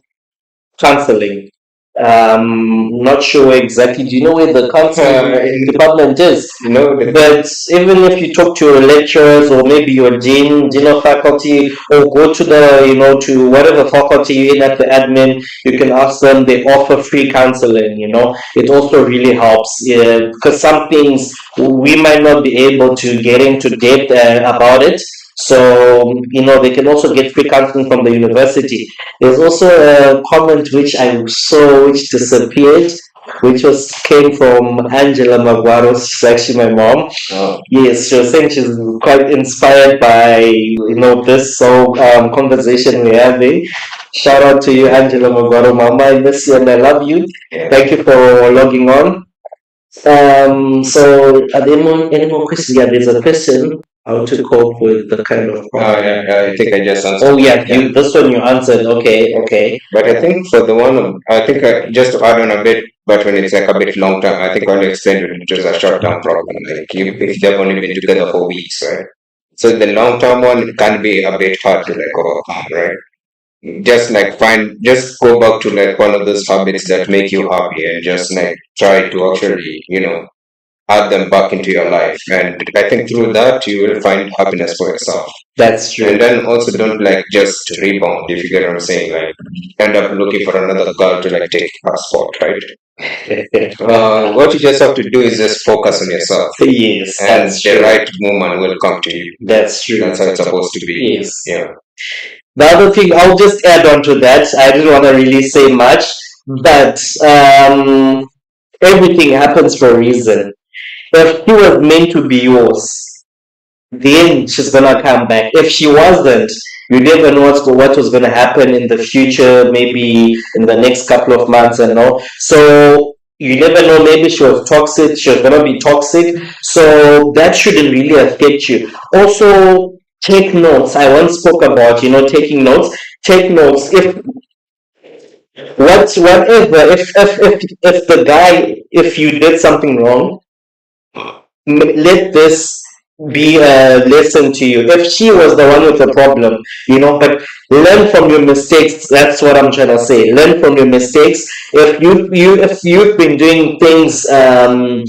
counseling. Not sure exactly. Do you know where the counseling department is?
No,
But even if you talk to your lecturers or maybe your dean of faculty, or go to the, to whatever faculty you're in at the admin, you can ask them. They offer free counseling. It also really helps, because some things we might not be able to get into depth about it. So, they can also get free counseling from the university. There's also a comment which I saw which disappeared, which was came from Angela Maguaro. She's actually my mom.
Oh.
Yes, she was saying she's quite inspired by this whole conversation we're having. Shout out to you, Angela Maguaro. Mama, I miss you and I love you. Thank you for logging on. So are there any more questions? Yeah, there's a question. How to cope with the kind of
Oh yeah, I think I just answered.
Oh yeah, this one you answered. Okay.
But I think for the one, I think just to add on a bit, but when it's like a bit long term, I think I only explained it was a short term problem. Like if they've only been together for weeks, right? So the long term one can be a bit hard to like overcome, right? Just go back to like one of those habits that make you happy and just like try to actually, add them back into your life. And I think through that you will find happiness for yourself.
That's true.
And then also don't like just rebound, if you get what I'm saying. Like end up looking for another girl to like take her spot, right? What you just have to do is just focus on yourself.
Yes,
And
that's
the
true.
right woman will come to you.
That's true.
That's how it's supposed to be.
Yes.
Yeah.
The other thing, I'll just add on to that. I didn't want to really say much, but everything happens for a reason. If she was meant to be yours, then she's gonna come back. If she wasn't, you never know what was gonna happen in the future, maybe in the next couple of months and all. So you never know, maybe she was toxic, she was gonna be toxic. So that shouldn't really affect you. Also, take notes. I once spoke about, taking notes. Take notes. If the guy, if you did something wrong, let this be a lesson to you. If she was the one with the problem, but learn from your mistakes. That's what I'm trying to say. Learn from your mistakes. If you've been doing things in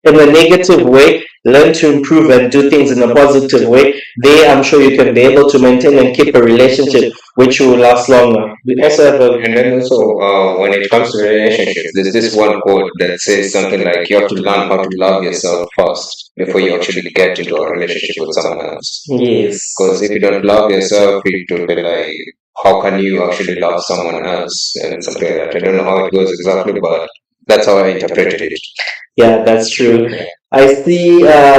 a negative way, learn to improve and do things in a positive way. There, I'm sure you can be able to maintain and keep a relationship which will last longer. We also have
And then also, when it comes to relationships, there's this one quote that says something like, "You have to learn how to love yourself first before you actually get into a relationship with someone else."
Yes.
Because if you don't love yourself, it will be like, how can you actually love someone else and something like that? I don't know how it goes exactly, but that's how I interpreted it.
Yeah, that's true. I see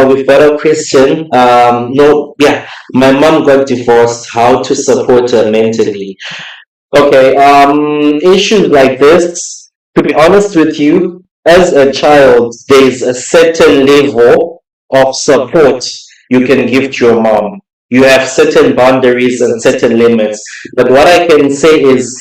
we've got a question. No, yeah, my mom got divorced. How to support her mentally? Okay, issues like this, to be honest with you, as a child, there's a certain level of support you can give to your mom. You have certain boundaries and certain limits. But what I can say is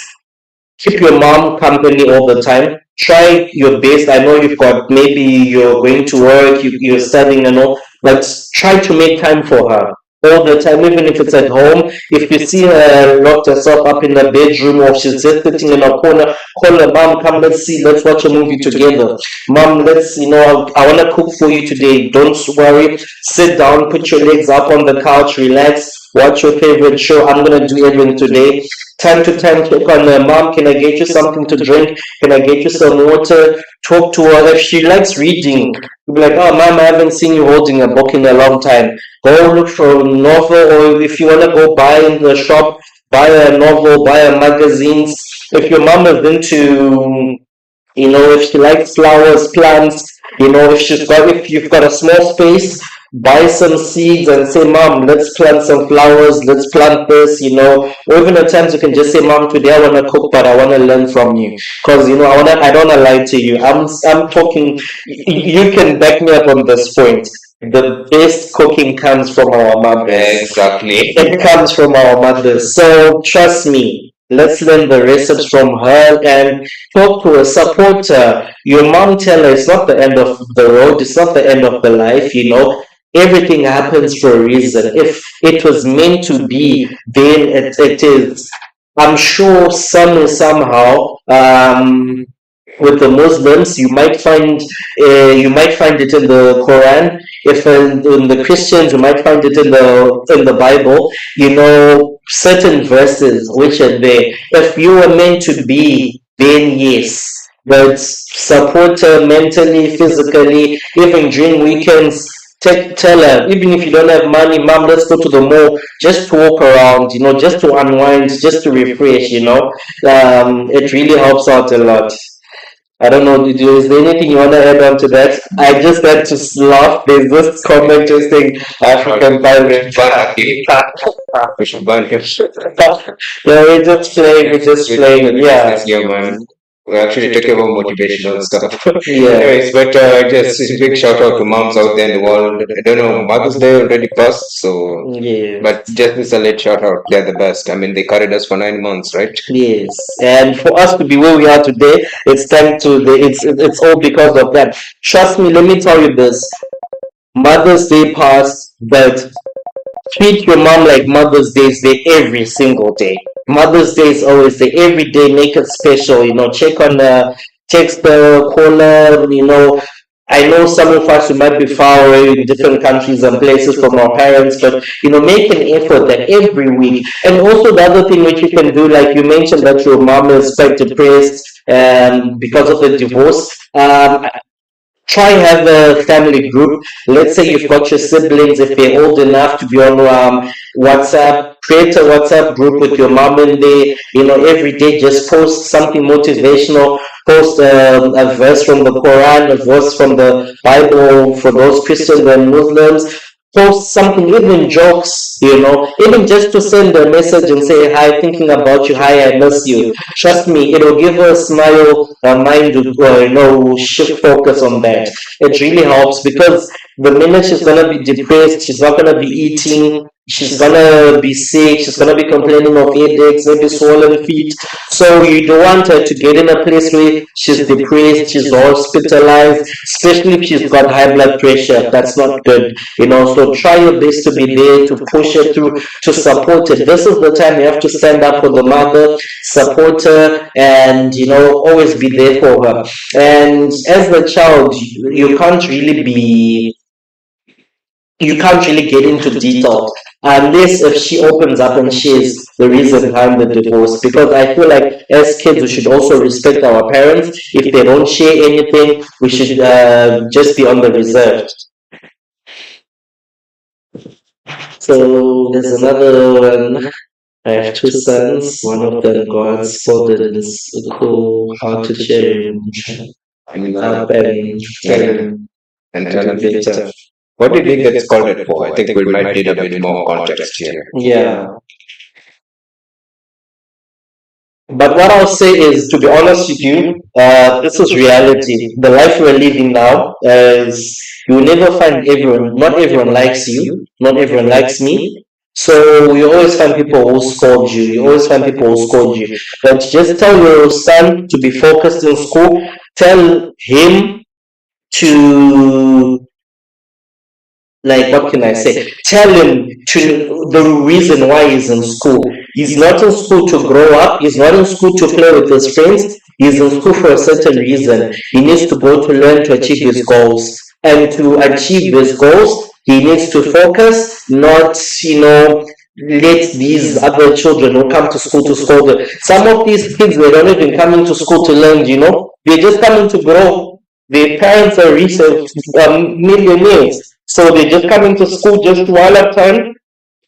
keep your mom company all the time. Try your best. I know maybe you're going to work, you're studying and all, but try to make time for her all the time, even if it's at home. If you see her locked herself up in the bedroom or she's just sitting in a corner, call her, "Mom, come, let's watch a movie together. Mom, I want to cook for you today. Don't worry. Sit down, put your legs up on the couch, relax, watch your favorite show. I'm going to do everything today." Time to time, check on her. "Mom, can I get you something to drink? Can I get you some water?" Talk to her. If she likes reading, you'll be like, "Oh, Mom, I haven't seen you holding a book in a long time. Go look for a novel, or if you want to go buy in the shop, buy a novel, buy a magazines." If your mom is into, if she likes flowers, plants, if you've got a small space, buy some seeds and say, "Mom, let's plant some flowers, let's plant this," or even at times you can just say, "Mom, today I want to cook, but I want to learn from you." Because, I don't want to lie to you. I'm talking, you can back me up on this point. The best cooking comes from our mothers.
Exactly.
It comes from our mothers. So trust me, Let's learn the recipes from her and talk to her, support her. Your mom tell her it's not the end of the road, it's not the end of the life, you know. Everything happens for a reason. If it was meant to be, then it is. I'm sure somehow, with the Muslims, you might find it in the Quran. If in the Christians, you might find it in the Bible. You know, certain verses which are there. If you were meant to be, then yes. But support her mentally, physically, even during weekends. Tell her, even if you don't have money, mom, let's go to the mall just to walk around, you know, just to unwind, just to refresh, you know. It really helps out a lot. I don't know, is there anything you want to add on to that? I just had to laugh. There's this comment just saying African pirate.
We should ban him.
Yeah, we're just playing, we're just playing. Yeah.
Yeah, man. We're actually talking about motivational stuff.
Yeah.
Anyways, but just a big shout out to moms out there in the world. I don't know, Mother's Day already passed, so
Yeah.
but just as a late shout out. They're the best. I mean, they carried us for 9 months, right?
Yes, and for us to be where we are today, it's time to the it's all because of that. Trust me, let me tell you this. Mother's Day passed, but treat your mom like Mother's Day is there every single day. Mother's Day is always there. Every day, make it special. You know, check on the text the caller. You know, I know some of us who might be far away in different countries and places from our parents, but you know, make an effort that every week. And also the other thing which you can do, like you mentioned that your mom is quite depressed because of the divorce. Try have a family group. Let's say you've got your siblings, if they're old enough to be on WhatsApp, create a WhatsApp group with your mom in there. You know, every day just post something motivational, post a verse from the Quran, a verse from the Bible for those Christians and Muslims. Post something, even jokes, you know, even just to send a message and say, hi, thinking about you, hi, I miss you. Trust me, it'll give her a smile, her mind will, shift focus on that. It really helps because the minute she's gonna be depressed, she's not gonna be eating, she's gonna be sick, she's gonna be complaining of headaches, maybe swollen feet. So you don't want her to get in a place where she's depressed, she's hospitalized, especially if she's got high blood pressure. That's not good, you know. So try your best to be there to push her through, to support her. This is the time you have to stand up for the mother, support her, and you know, always be there for her. And as the child, you can't really get into detail unless if she opens up and shares the reason behind the divorce, because I feel like as kids we should also respect our parents. If they don't share anything, we should just be on the reserve. So there's another one. I have two sons. One of them got spotted in school. How to cheer him up and tell him
And tell Victor, what did he get scolded for? I think we might need a bit more context here.
yeah. But what I'll say is, to be honest with you, this is reality. The life we're living now is you will never find everyone. Not everyone likes you. Not everyone likes me. So you always find people who scold you. You always find people who scold you. But just tell your son to be focused in school. Tell him to, like, what can I say? Tell him to the reason why he's in school. He's not in school to grow up. He's not in school to play with his friends. He's in school for a certain reason. He needs to go to learn to achieve his goals. And to achieve his goals, he needs to focus, not, let these other children who come to school to scold them. Some of these kids, they don't even come into school to learn, They're just coming to grow. Their parents are rich millionaires. So they just come into school just to while up time.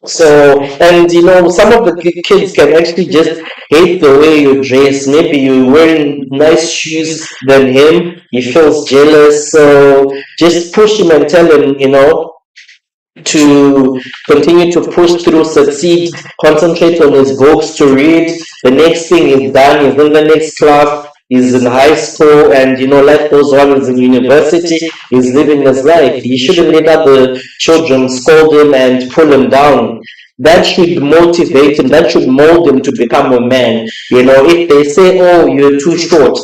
So, and some of the kids can actually just hate the way you dress. Maybe you're wearing nice shoes than him. He feels jealous. So just push him and tell him, to continue to push through, succeed, concentrate on his books, to read. The next thing is done, he's in the next class, he's in high school, and life goes on, he's in university, he's living his life. He shouldn't let other children scold him and pull him down. that should motivate him, that should mold him to become a man. If they say, oh, you're too short,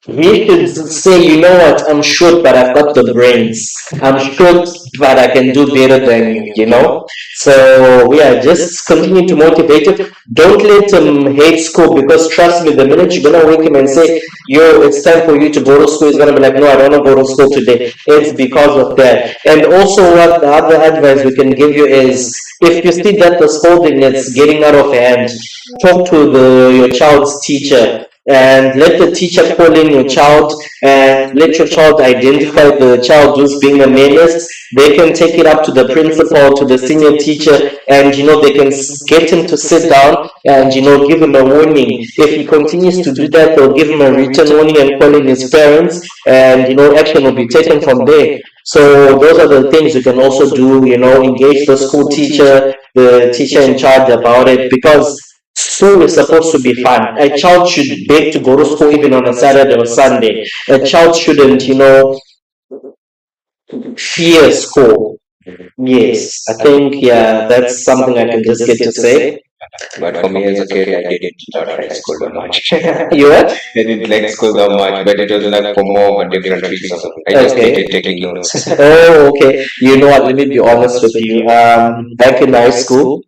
we should say, what, I'm short, but I've got the brains. I'm short, but I can do better than you. So, yeah, just continue to motivate him. Don't let him hate school, because trust me, the minute you're going to wake him and say, yo, it's time for you to go to school, he's going to be like, no, I don't want to go to school today. It's because of that. And also, what the other advice we can give you is, if you see that the scolding is getting out of hand, talk to your child's teacher, and let the teacher call in your child, and let your child identify the child who's being a menace. They can take it up to the principal, to the senior teacher, and they can get him to sit down and give him a warning. If he continues to do that, they'll give him a written warning and call in his parents, and action will be taken from there. So those are the things you can also do. Engage the school teacher, the teacher in charge about it, because school is supposed to be fun. A child should beg to go to school even on a Saturday or Sunday. A child shouldn't, fear school. Yes, I think, yeah, that's something I can just get to say.
But for me as a kid, I didn't like school that much.
You what?
I didn't like school that much, but it was like for more of a different reason. I just
Okay.
hated taking notes.
Oh, okay. You know what? Let me be honest with you. Back in high school,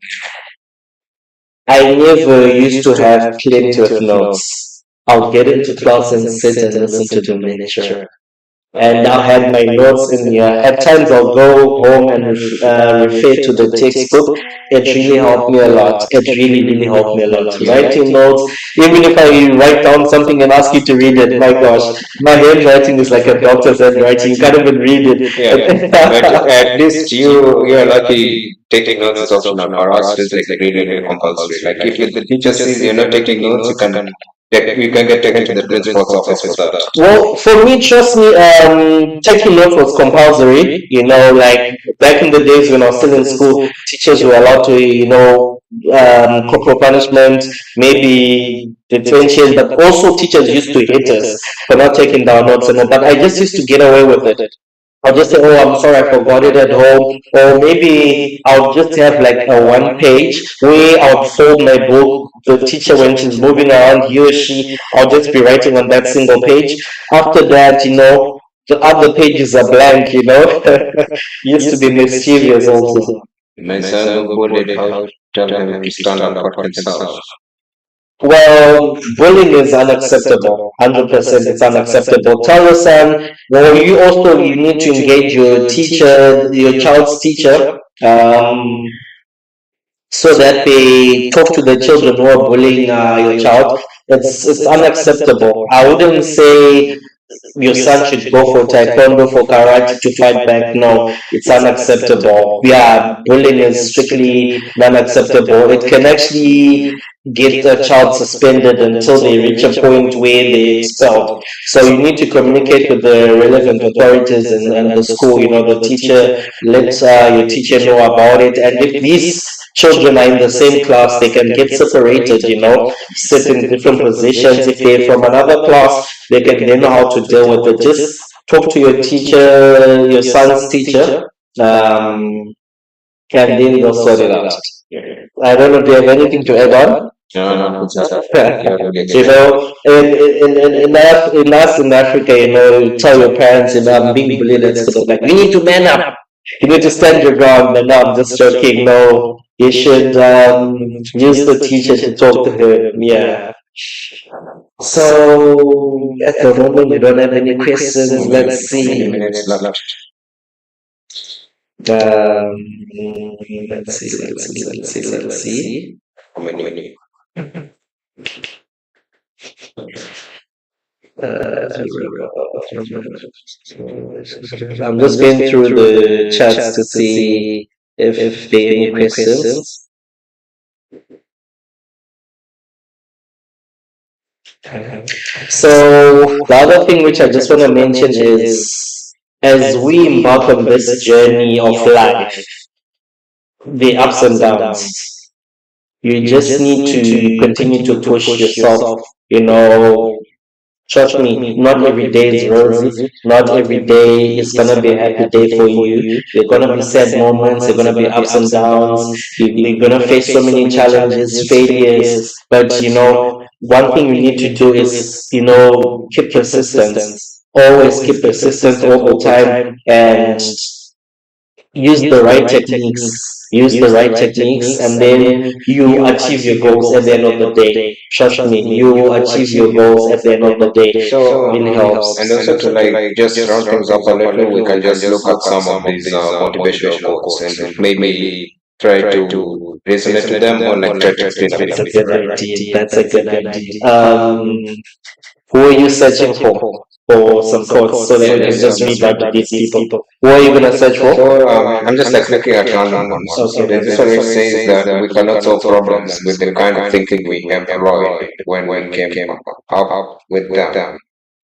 I never used to have plenty of notes. I'll get into class and sit and listen to the lecture. And I'll have my notes in here. At times I'll go home and refer to the textbook. It really helped me a lot. It really, really helped me a lot. Writing notes, even if I write down something and ask you to read it, my gosh, my handwriting is like a doctor's handwriting. You can't even read
Yeah, but at least you're lucky taking notes is optional. For us, it's like really, really compulsory. Like if the teacher sees you're not taking notes, you can get taken to the principal's office for that.
Well, for me, trust me, taking notes was compulsory. Like back in the days when I was still in school, teachers were allowed to, corporal punishment, maybe detention, but also teachers used to hate us for not taking down notes and all. But I just used to get away with it. I'll just say, oh, I'm sorry, I forgot it at home. Or maybe I'll just have like a one page where I'll fold my book. The teacher, when she's moving around, he or she, I'll just be writing on that single page. After that, the other pages are blank. Used to be mischievous also.
My son would how tell him to stand up for himself.
Well, bullying is unacceptable. 100% it's unacceptable. Tell your son, well, you need to engage your teacher, your child's teacher, so that they talk to the children who are bullying your child. It's unacceptable. I wouldn't say your son should go for taekwondo, for karate to fight back. No, it's unacceptable. Yeah, bullying is strictly unacceptable. It can actually get a child suspended until they reach a point where they're expelled. So you need to communicate with the relevant authorities and the school, the teacher, let your teacher know about it. And if these children are in the same class, they can get separated, sit in different positions. If they're from another class, they can know how to deal with it. Just talk to your teacher, your son's teacher, and then they'll sort it out. I don't know, do you have anything to add on?
No, no, no.
In us in Africa, you tell your parents, I'm being bullied at school. Like, you need to man up. You need to stand your ground. But no, I'm just joking. No, you should use the teacher to talk to him. Yeah. So at the moment, you don't have any questions. Let's see.
Minutes left.
Um, let's see.
How many?
I'm just going through the chats to see if there are any questions. So the other thing which I just want to mention is, as we embark on this journey of life, the ups and downs, you just need to continue to push yourself, Trust me, not every day is rosy. Not every day is gonna be a happy day for you. There are gonna be sad moments. There are gonna be ups and downs. You're gonna face so many challenges, failures. But one thing you need to do is, keep persistence. Always keep persistent all the time, and use the right techniques, and then you achieve your goals at the end of the day. Trust me, you will achieve your goals at the end of the day.
So,
Really helps.
and also to like just round things up a little, we can just look at some of these motivational quotes and maybe try to resonate to them or like try to explain a bit
That's
of
a
it,
good
right?
idea. That's a good idea. Who are you searching for some quotes so that we can
Okay,
just
so
read out to these people? Who are you gonna search for?
I'm just like looking at random ones.
Okay,
There's this one which says that we cannot solve problems with the kind of thinking we employed when we came up with them.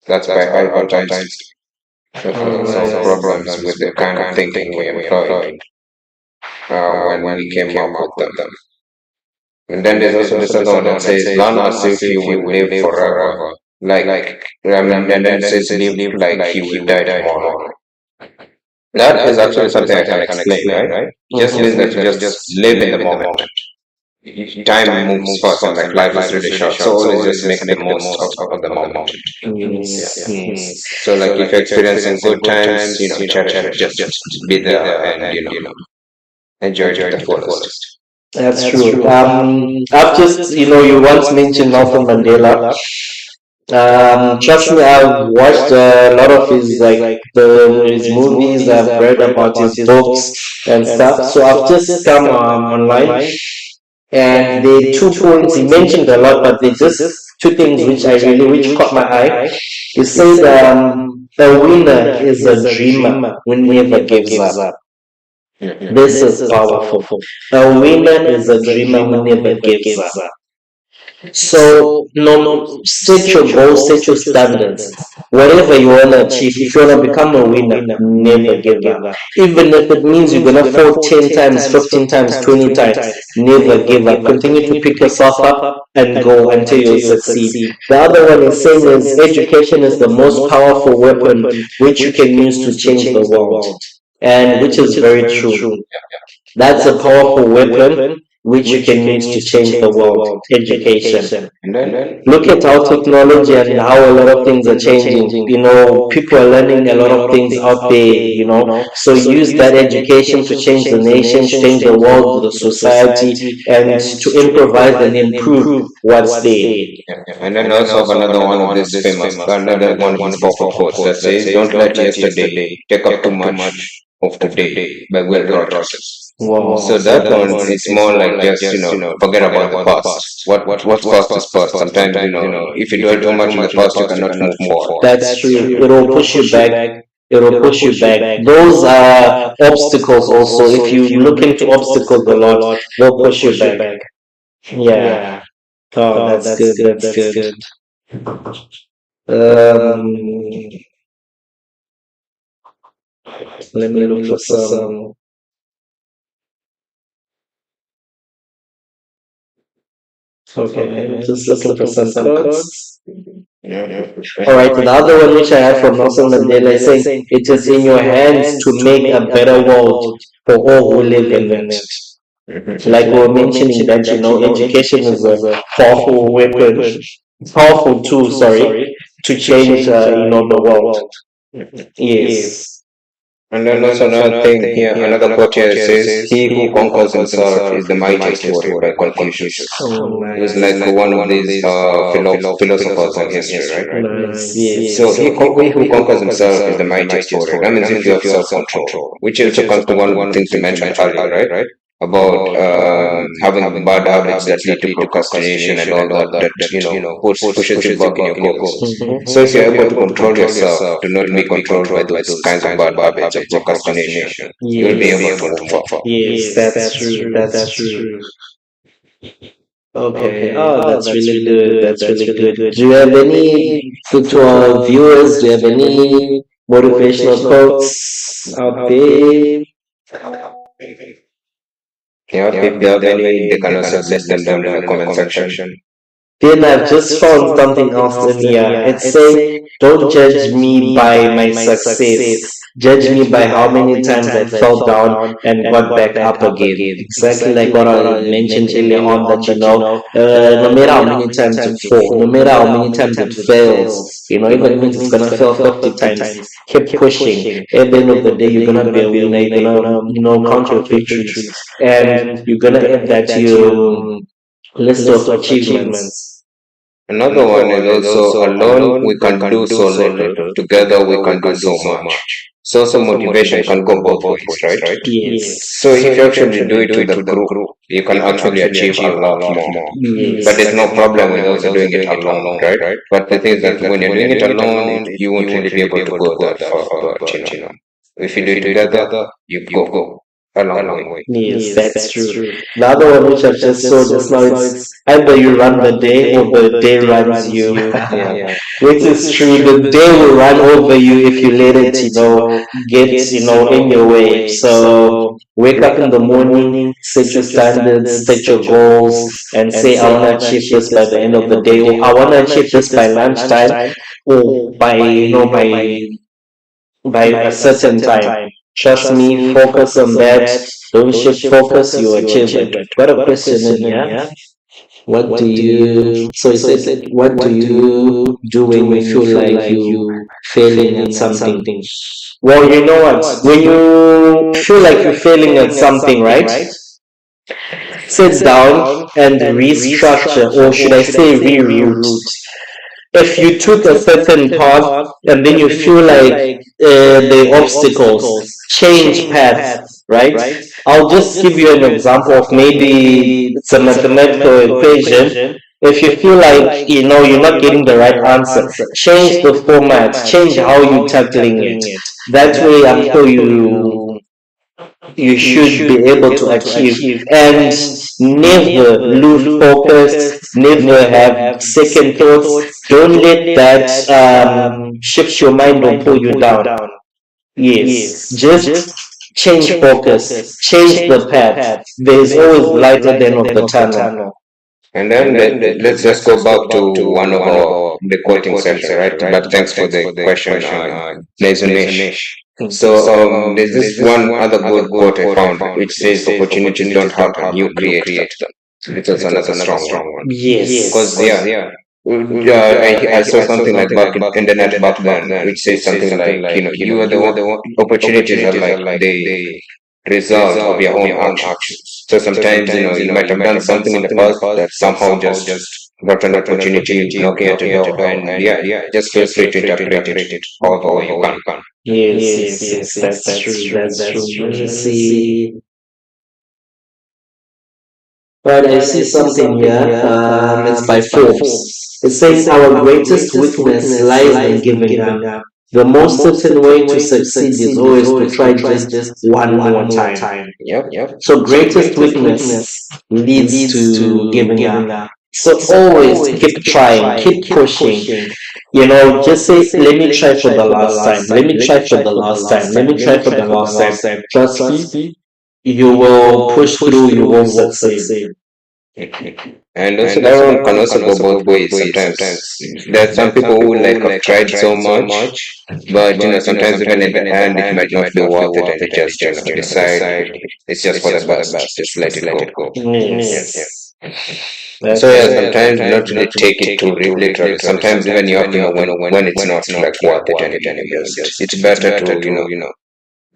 That's by Albert Einstein. We cannot solve
alright.
problems with the kind of thinking we employed when we came up with them. And then there's also this other one that says, "Learn as if you will live forever." And then it says, "Live like you will die tomorrow." That is actually something I can explain, right? It just means that you just live in the moment. Time moves fast, and like life is really short, so always just make the most of the moment. Yeah.
Yes, yes.
So like if you're experiencing good times, cherish it. Just be there and enjoy it to the fullest.
That's true. I've just, you once mentioned Nelson Mandela. Trust me, I've watched a lot of his his movies. I've read about his books and stuff. So I've just come online, and the 2 points he mentioned a lot, but they just two things which caught my eye. He said, "A winner is a dreamer who never gives up." This is powerful. A winner is a dreamer who never gives up. So, no, set your goals, set your standards. Whatever you want to achieve, if you want to become a winner, never give up. Even if it means you're going to fall 10 times, 15 times, 20 times, never give up. Continue to pick yourself up and go until you succeed. The other one is saying is education is the most powerful weapon which you can use to change the world. And which is very true. That's a powerful weapon which you can use to change the world. Education.
And then
Look at how technology and how a lot of things are changing. People are learning a lot of things out there. So use that education to change the nation, to change the world, the society, and to improvise and improve what's there.
and then also have another one of these famous, another one of these powerful quotes that says, "Don't let yesterday take up too much of today" by Will Rogers.
Wow.
So that one is more like just forget about the past. What's past is past. Sometimes if you dwell too much in the past, you cannot move forward.
That's true. It'll push you back. It'll push you back. Those are obstacles also. If you look into obstacles a lot, they'll push you back. Yeah. Oh, that's good. That's good. Um, let me look for some. Okay, I'm just looking for some quotes. All right, the other one which I have from Nelson Mandela is saying, "It is in your hands to make a better world for all who live in it." Like we were mentioning that education is a powerful weapon, powerful tool, sorry, to change the world. Yes.
And then also another thing here, another quote here says, "He who conquers himself is the mightiest warrior" by Confucius.
Oh,
He was
nice.
like one of these philosophers in history, right?
Nice. Yes.
So he who conquers himself is the mightiest warrior. That means if you have self-control, which also comes to one of the things you mentioned earlier, right? About having bad habits that lead to procrastination and all that, that pushes you back in your goals.
Mhm.
So if you're able to control yourself, to not be controlled by those kinds of bad habits of procrastination, you'll be able to move forward.
Yes, that's true. That's true. Okay. Oh, that's really good. That's really good. Do you have any, to our viewers, do you have any motivational quotes out there?
Yeah, if they have any, they can also list them down in the comment section.
Then I've just found something else in here. It say, don't judge me by my success. Judge me by how many times I fell down and got back up again. Exactly like what I mentioned earlier on that, no matter how many times you fall, no matter how many times it fails, even if it's gonna fail 50 times, keep pushing. At the end of the day, you're gonna be a winner, you're gonna, count your victories. And you're gonna add that to your list of achievements.
Another one is also alone we can do so little, together we can do so much. So also motivation can go both ways, right?
Yes.
So if you actually do it with a group, you can actually achieve a lot more.
Yes.
But there's no problem with also doing it alone, right? But the thing is that when you're doing it alone, you won't really be able to go that far. But if you do it together, you go a long way.
Yes, that's true. The other one which I've just saw just now, it's either you run the day or the day runs you.
Yeah.
Which is true. The day will run over you if you let it, get, in your way. So wake up in the morning, set your standards, set your goals, and say, I want to achieve this by the end of the day, or I want to achieve this by lunchtime, or by, by a certain time. Trust me, focus on that. Don't shift focus, you achieve it. Got a question in here. What do you, so it said, what do you do when you feel like you failing at something? Well, you know what? When you feel like you're failing at something, right? Sit down and restructure, or should I say reroute. If you took a certain path and then you feel like the obstacles, change paths, right? I'll just give you an example of maybe it's a mathematical equation. If you feel like you're not getting the right answer, change the format, change how you're tackling it. That way, I'm sure you should be able to achieve, and never lose focus, never have second thoughts. Don't let that shift your mind or pull you down. Yes, just change focus, change the path. There's always light at the end of the tunnel.
And then let's just go back to one of our the quoting session, right? But thanks for the question, Nazunesh. So there's this one other good quote I found, which says opportunities don't happen, you create them. It's also another strong one.
Yes,
Because I saw something like back in the net back then, which says something like you are the one, opportunities are like the result of your own actions. So sometimes you might have done something in the past that somehow just got an opportunity knocking at your door, and just feel free to interpret it however you can.
yes, that's true. That's true. Let me see. Right, I see something here. It's by Forbes. It says our greatest weakness lies in giving up. The most certain way to succeed is always to try just one more time.
Yep.
So greatest weakness leads to giving up. So always keep trying, keep pushing. Just say, let me try for the last time. Let me try for the last time. Let me try for the last time. Trust me, you will push through, you will succeed.
And also that one can also go both ways. Sometimes there are some people who like have tried so much, but sometimes even in the end it might not be worth it, and they just decide it's just for the best, just let it go.
Yes.
So sometimes not really take it too literally. Sometimes even you have to know when it's not like worth it anymore. It's better to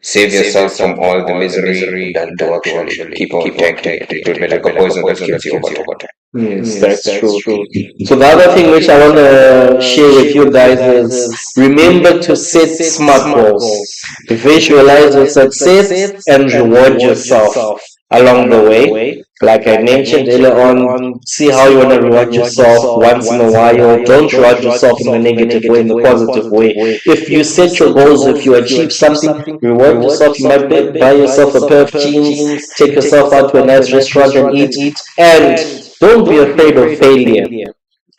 save yourself from all the misery than to actually keep on taking it. It will be like a poison that kills you over time.
Yes, that's true. So the other thing which I want to share with you guys is remember to set smart goals, visualize your success, and reward yourself along the way. Like I mentioned earlier on, see how you want to reward yourself once in a while. Don't reward yourself in the negative way, in the positive way. If you set your goals, if you achieve something, reward yourself. You might buy yourself a pair of jeans, take yourself out to a nice restaurant and eat. And don't be afraid of failure.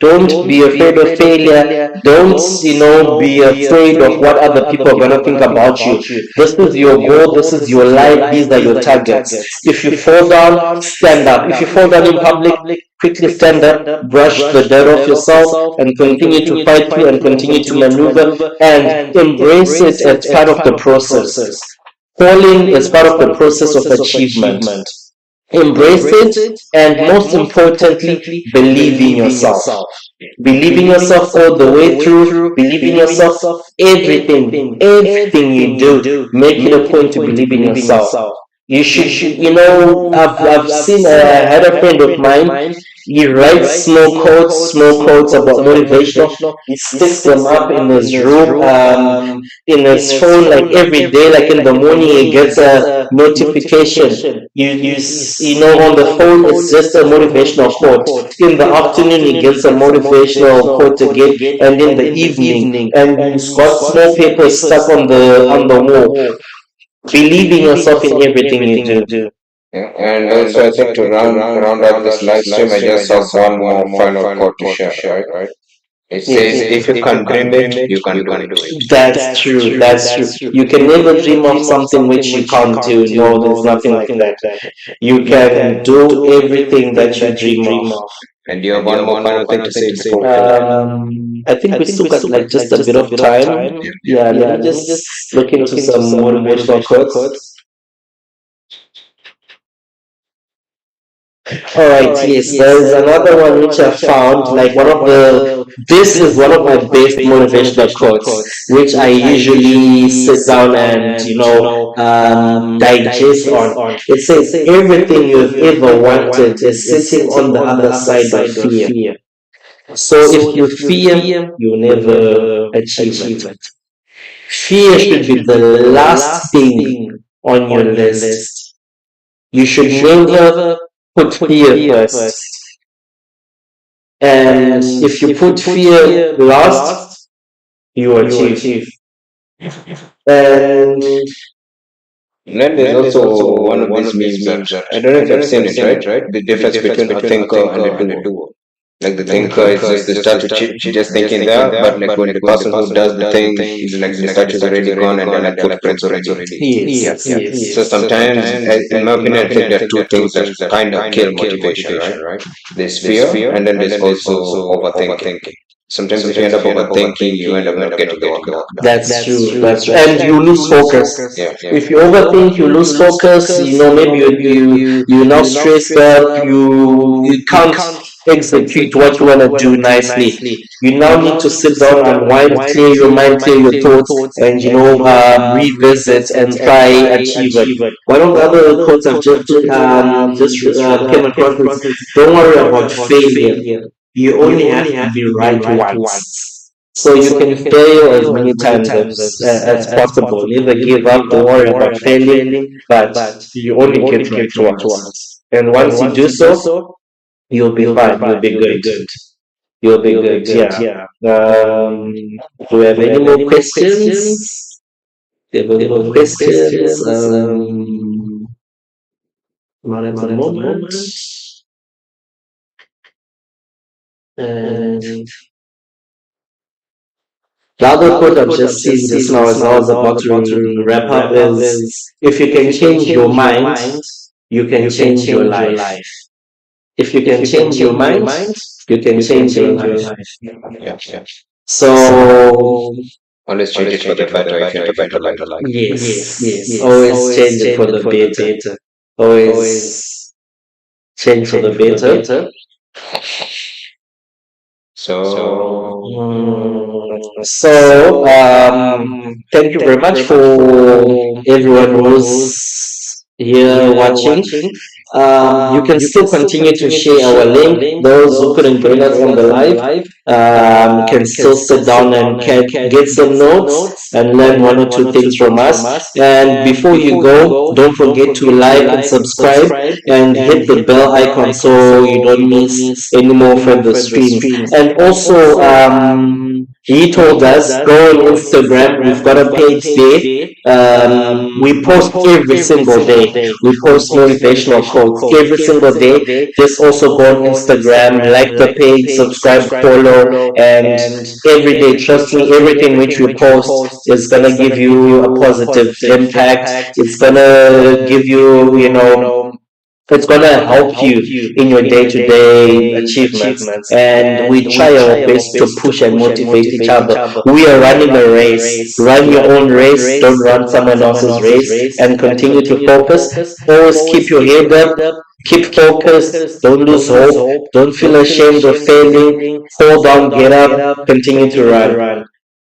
Don't be afraid of failure. Don't, be afraid of what other people are going to think about you. This is your goal. This is your life. These are your targets. If you fall down, stand up. If you fall down in public, quickly stand up, brush the dirt off yourself, and continue to fight through and continue to maneuver and embrace it as part of the process. Falling is part of the process of achievement. Embrace it, and most importantly, believe in yourself. Believe in yourself all the way through. Believe in yourself. Everything you do, make it a point to believe in yourself. You should, I've seen, I had a friend of mine. He writes small quotes about motivational. He sticks them up in his room, in his phone, like every day. Like in the morning, he gets a notification. On the phone, it's just a motivational quote. In the afternoon, he gets a motivational quote again, and in the evening, and he's got small papers stuck on the wall. Believe in yourself in everything you do.
Yeah. And also, I think to round up this live stream, I just have one more final quote to share, right? It says, if you can dream it, you can do it.
That's true. That's true. You can never dream of something which you can't do. No, there's nothing like that. You can do everything that you dream of.
And you have one more final thing to say before.
I think we still got like just a bit of time. Yeah, let me just look into some motivational quotes. All right, yes, there's another one which I found, like this is one of my best motivational quotes, which I usually sit down and, digest on. It says, everything you've ever wanted is sitting on the other side of fear. So if you fear, you never achieve it. Fear should be the last thing on your list. You should never put fear first. And if you put fear last, you achieve. And
then there's also one of these memes that I don't know if you've seen it, right? The difference between a thinker and a doer. Like the thinker is just the statue just thinking there, but like when the person who does the thing is like the statue is already gone and then the footprints already.
yes.
So sometimes, in my opinion, I think there are two things that kind of kill motivation, right? There's fear, and then there's also overthinking. Sometimes if you end up overthinking, you end up not getting the work done.
That's true. That's true. And you lose focus.
Yeah.
If you overthink, you lose focus. Maybe you now stressed out. You can't execute what you want to do nicely. You now need to sit down, unwind, clear your mind, clear your thoughts, and revisit and try achieve it. One of the other quotes I've just came across is, "Don't worry about failure. You only have to be right once." So you can fail as many times as possible. Never give up. Don't worry about failing, but you only get right once. And once you do so, you'll be fine. You'll be good. You'll be good. Yeah. Do we have any more questions? Do you have any more questions? Not at the moment. And the other quote I've just seen just now as I was about to wrap up is, if you can change your mind, you can change your life. If you can change your mind, you can change your life.
Yeah.
So
Always change it for the better if you want a better life.
yes. Always change it for the better. Always change for the better. Thank you very much for everyone who's here watching. You can still continue to share our link. Those who couldn't join us on the live can still sit down and get some notes and learn one or two things from us. And before you go, don't forget to like and subscribe and hit the bell icon so you don't miss any more further streams. And also, He told us go on Instagram. We've got a page there. We post every single day. We post motivational quotes every single day. Just also go on Instagram, like the page, subscribe, follow, and every day, trust me, everything which we post is gonna give you a positive impact. It's gonna give you, it's gonna help you in your day-to-day achievements. And we try our best to push and motivate each other. We are running a race. Run your own race. Don't run someone else's race. And continue to focus. Always keep your head up. Keep focused. Don't lose hope. Don't feel ashamed of failing. Hold on, get up, continue to run.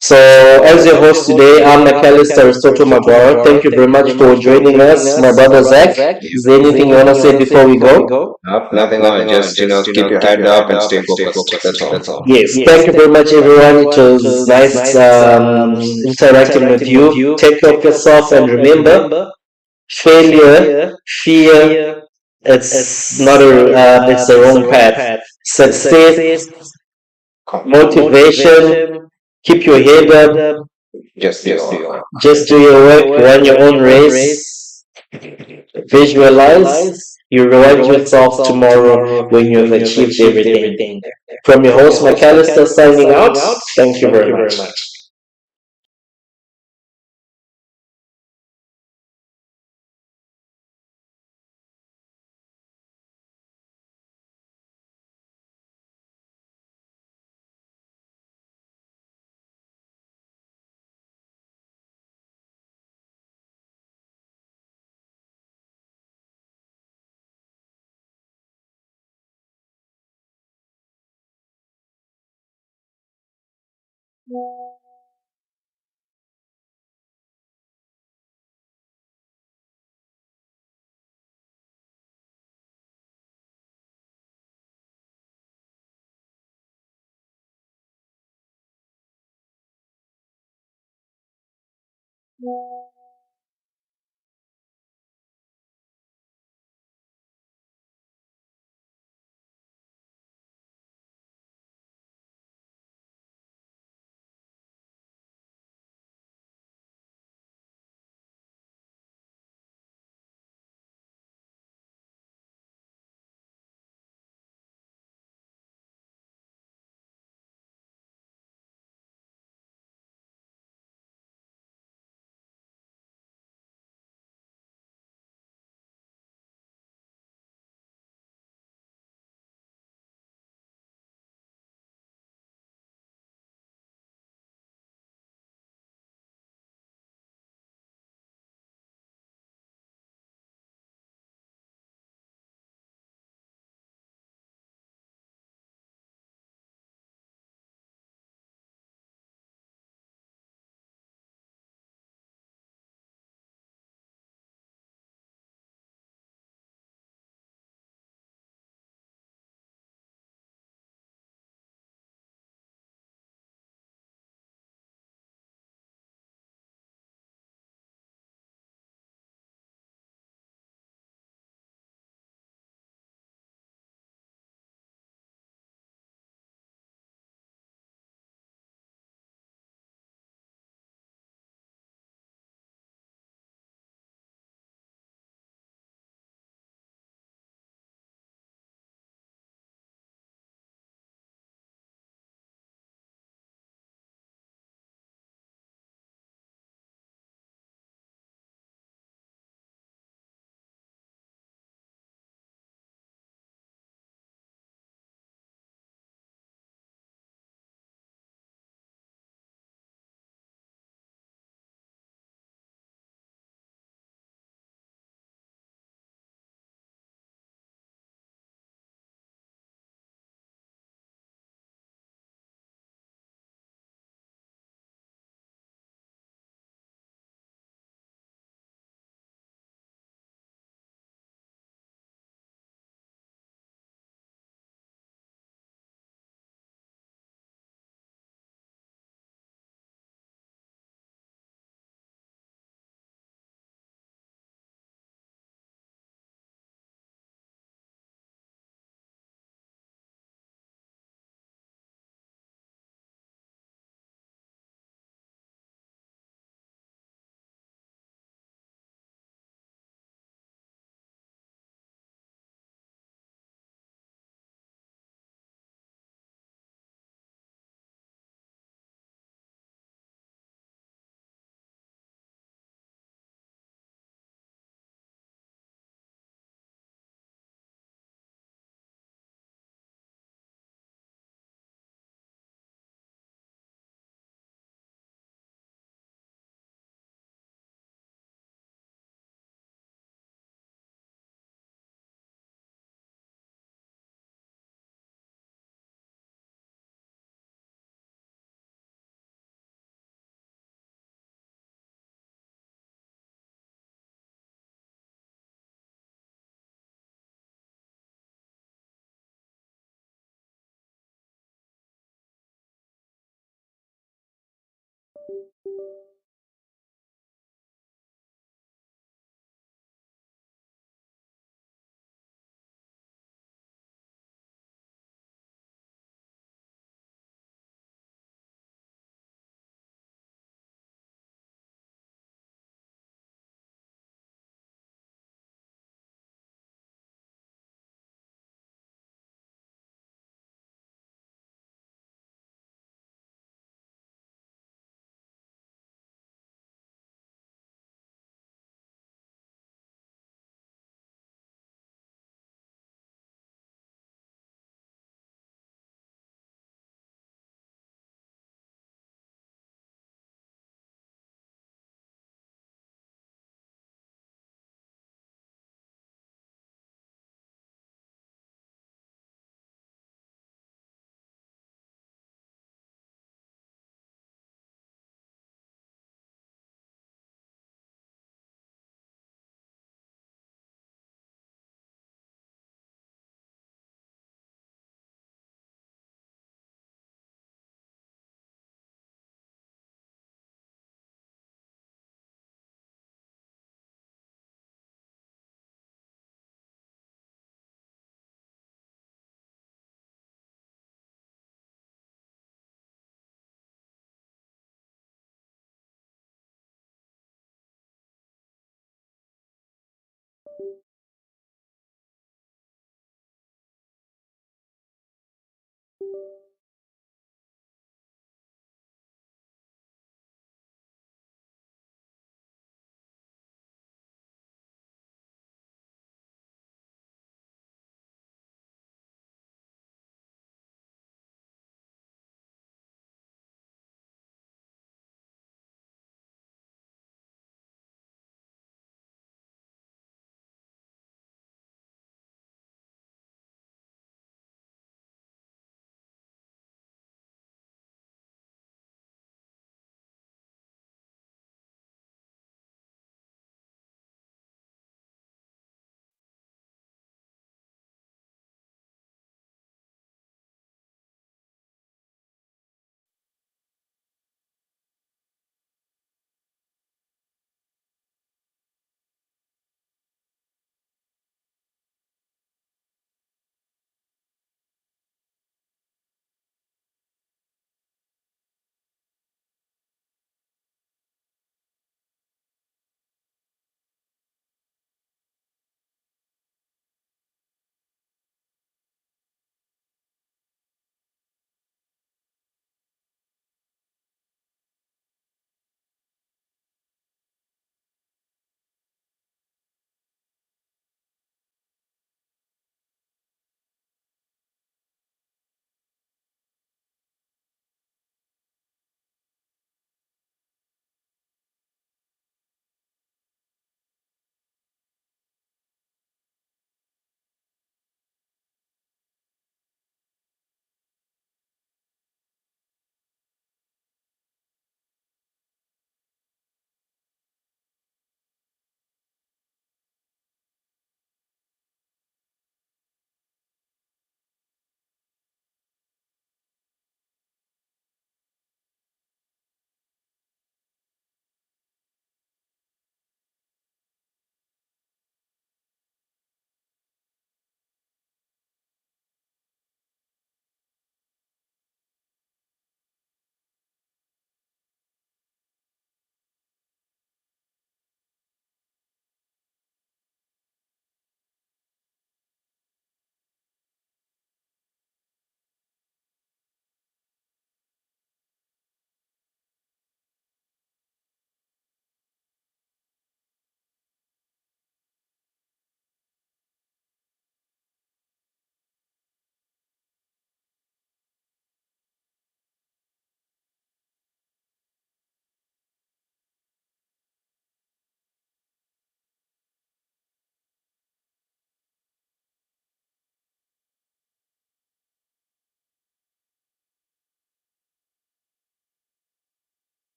So, as your host today, I'm McAllister Aristotle Magwara. Thank you very much for joining us, my brother Zach. Is there anything you want to say before we go?
Nothing on. Just keep your head up and stay focused. That's all.
Yes, thank you very much, everyone. It was nice interacting with you. Take care of yourself and remember, failure, fear, it's not it's the wrong path. Success, motivation, keep your head up,
Just do your
just do your work, run your own race, visualize, you reward yourself tomorrow when you've achieved everything. From your host, McAllister, signing out. Thank you very much.